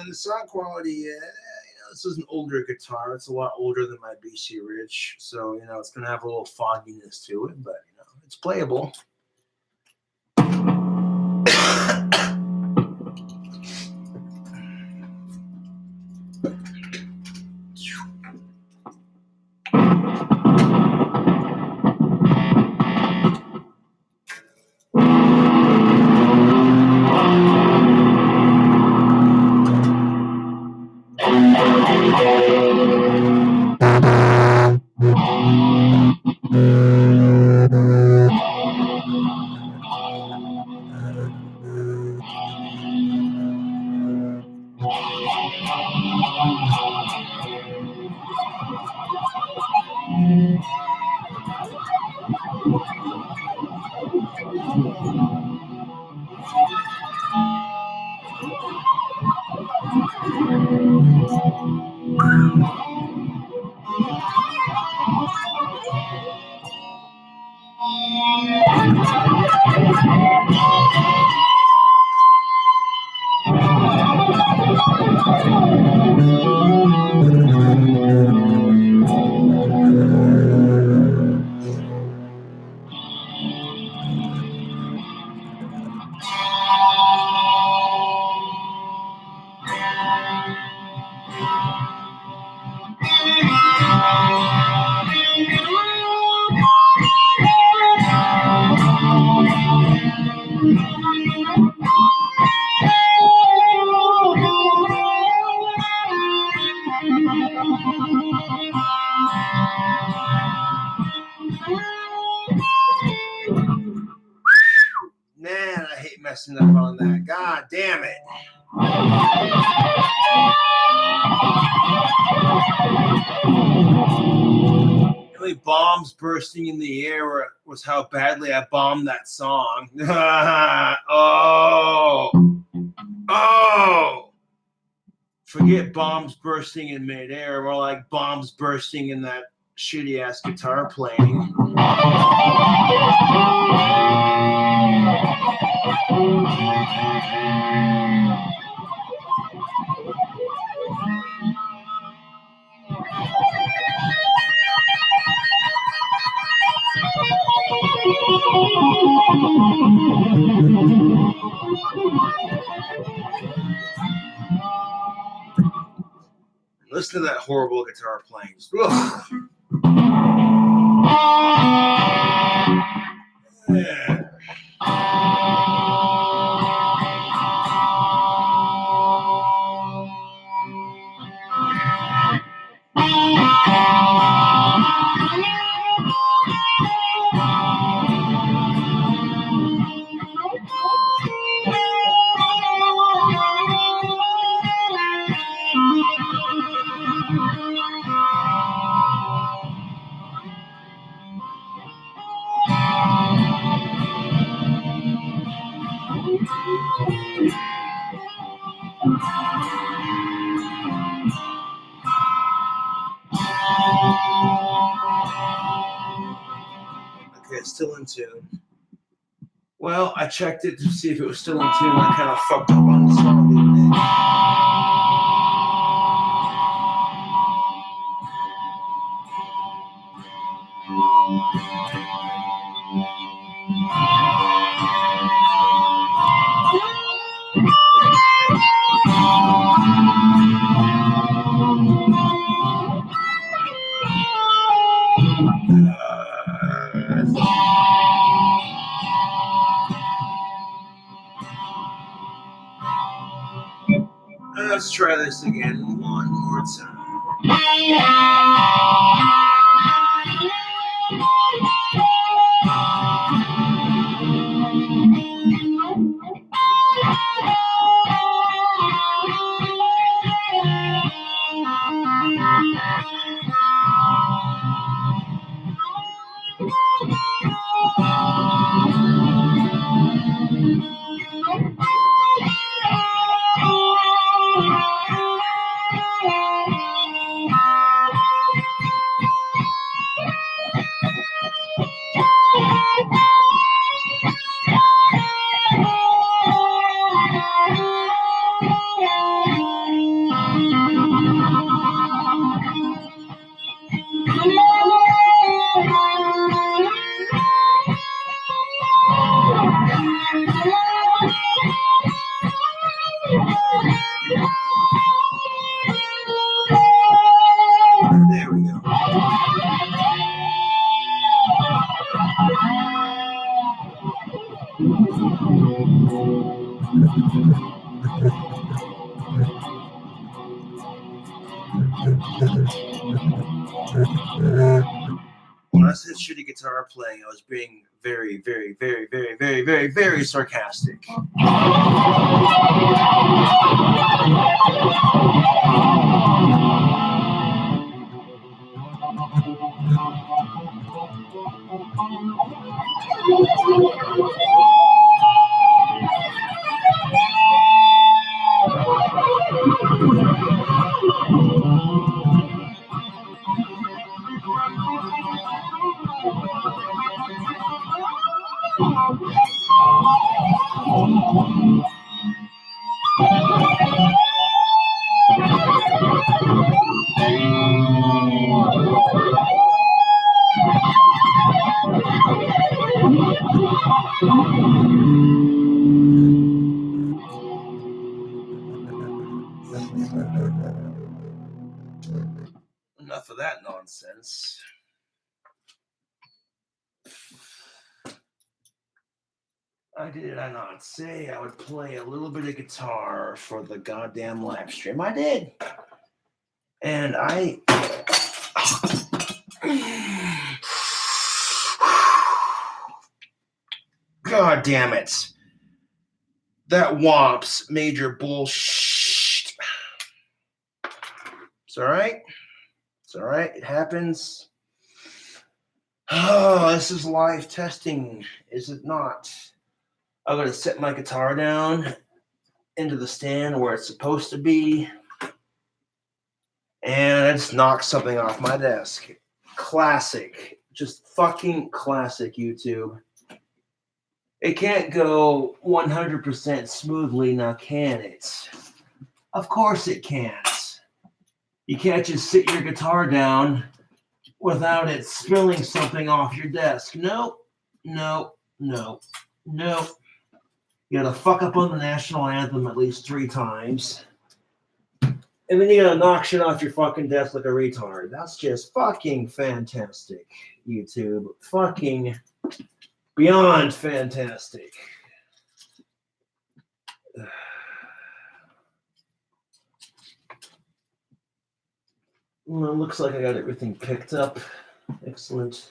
the sound quality, this is an older guitar. It's a lot older than my BC Rich, so it's gonna have a little fogginess to it, but it's playable. God damn it. The only bombs bursting in the air was how badly I bombed that song. Oh. Forget bombs bursting in midair, more like bombs bursting in that shitty ass guitar playing. Listen to that horrible guitar playing. Ugh. Yeah. Okay, it's still in tune. Well, I checked it to see if it was still in tune. I kind of fucked up on the song, didn't it? Let's try this again one more time. There we go. When I said shitty guitar playing, I was being very, very, very, very, very, very, very sarcastic. Enough of that nonsense. Did I not say I would play a little bit of guitar for the goddamn live stream? I did. And God damn it. That womps major bullshit. It's all right. It's all right. It happens. Oh, this is live testing, is it not? I'm going to set my guitar down into the stand where it's supposed to be. And I just knocked something off my desk. Classic. Just fucking classic, YouTube. It can't go 100% smoothly now, can it? Of course it can't. You can't just sit your guitar down without it spilling something off your desk. Nope. Nope. Nope. Nope. You gotta fuck up on the national anthem at least 3 times. And then you gotta knock shit off your fucking desk like a retard. That's just fucking fantastic, YouTube. Fucking beyond fantastic. Well, it looks like I got everything picked up. Excellent.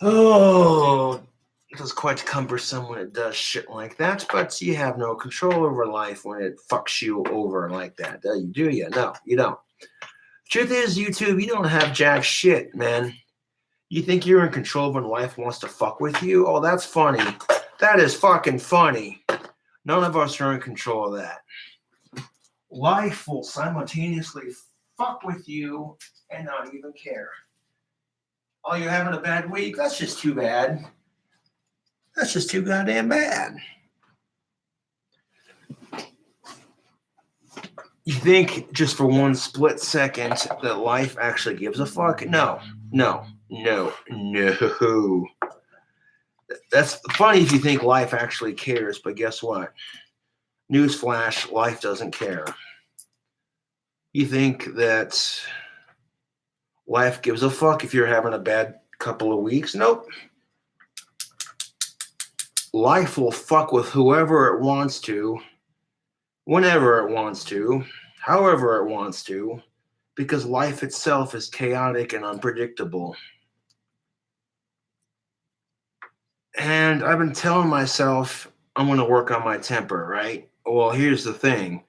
Oh, it is quite cumbersome when it does shit like that, but you have no control over life when it fucks you over like that. Do you? No, you don't. Truth is, YouTube, you don't have jack shit, man. You think you're in control when life wants to fuck with you? Oh, that's funny. That is fucking funny. None of us are in control of that. Life will simultaneously fuck with you and not even care. Oh, you're having a bad week? That's just too bad. That's just too goddamn bad. You think just for one split second that life actually gives a fuck? No. That's funny if you think life actually cares, but guess what? Newsflash, life doesn't care. You think that life gives a fuck if you're having a bad couple of weeks? Nope. Life will fuck with whoever it wants to, whenever it wants to, however it wants to, because life itself is chaotic and unpredictable. And I've been telling myself I'm going to work on my temper, right? Well, here's the thing.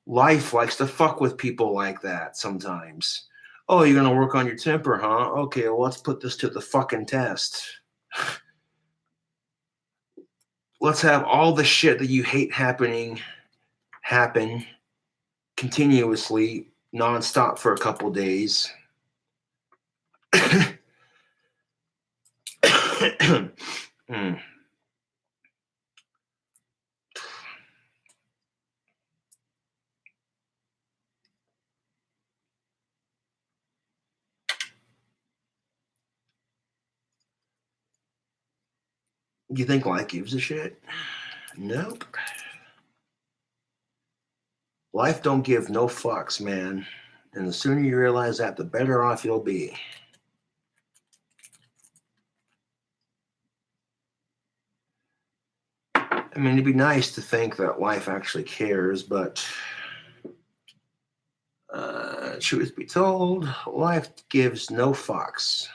Life likes to fuck with people like that sometimes. Oh, you're going to work on your temper, huh? Okay, well, let's put this to the fucking test. Let's have all the shit that you hate happen continuously, nonstop for a couple days. You think life gives a shit? Nope. Life don't give no fucks, man. And the sooner you realize that, the better off you'll be. I mean, it'd be nice to think that life actually cares, but truth be told, life gives no fucks.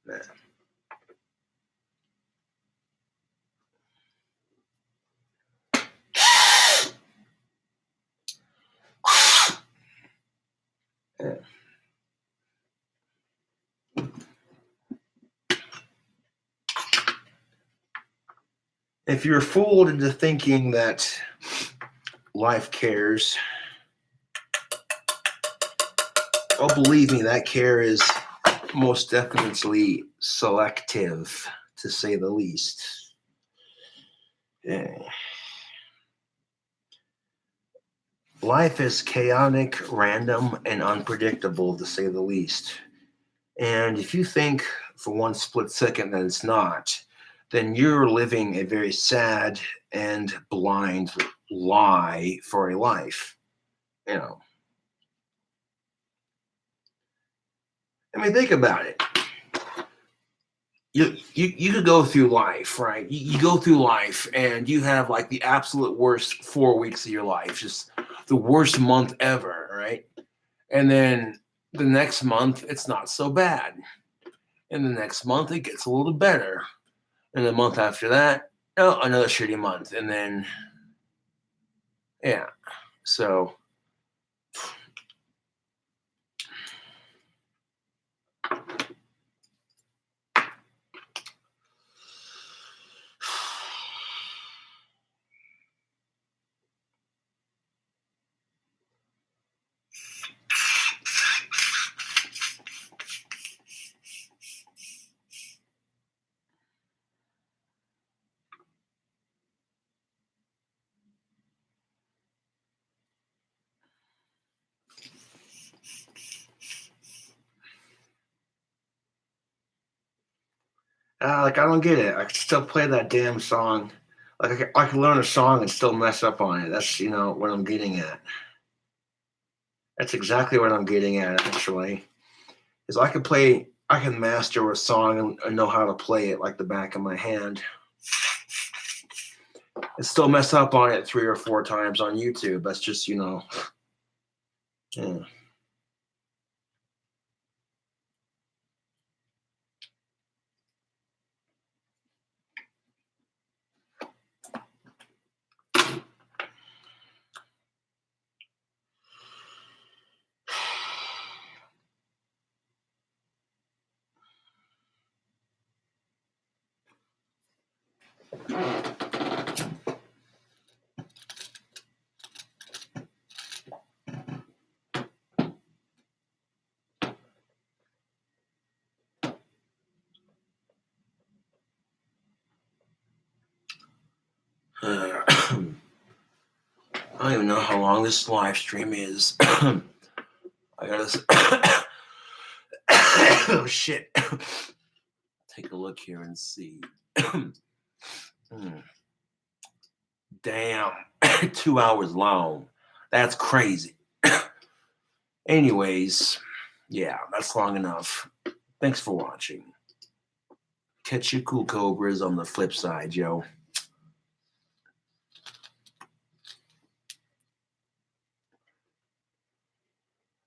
Man. Yeah. If you're fooled into thinking that life cares, oh, believe me, that care is most definitely selective, to say the least. Yeah. Life is chaotic, random, and unpredictable, to say the least. And if you think for one split second that it's not, then you're living a very sad and blind lie for a life. You know. I mean, think about it. You could go through life, right? You go through life and you have like the absolute worst 4 weeks of your life, just the worst month ever, right? And then the next month, it's not so bad. And the next month it gets a little better. And the month after that, oh, another shitty month. And then, yeah. So, like, I don't get it. I can still play that damn song. Like, I can learn a song and still mess up on it. That's, what I'm getting at. That's exactly what I'm getting at, actually. Is I can master a song and know how to play it like the back of my hand. And still mess up on it 3 or 4 times on YouTube. That's just, yeah. I don't even know how long this live stream is. I gotta. Oh shit! Take a look here and see. Damn, 2 hours long. That's crazy. Anyways, yeah, that's long enough. Thanks for watching. Catch you cool cobras on the flip side, yo.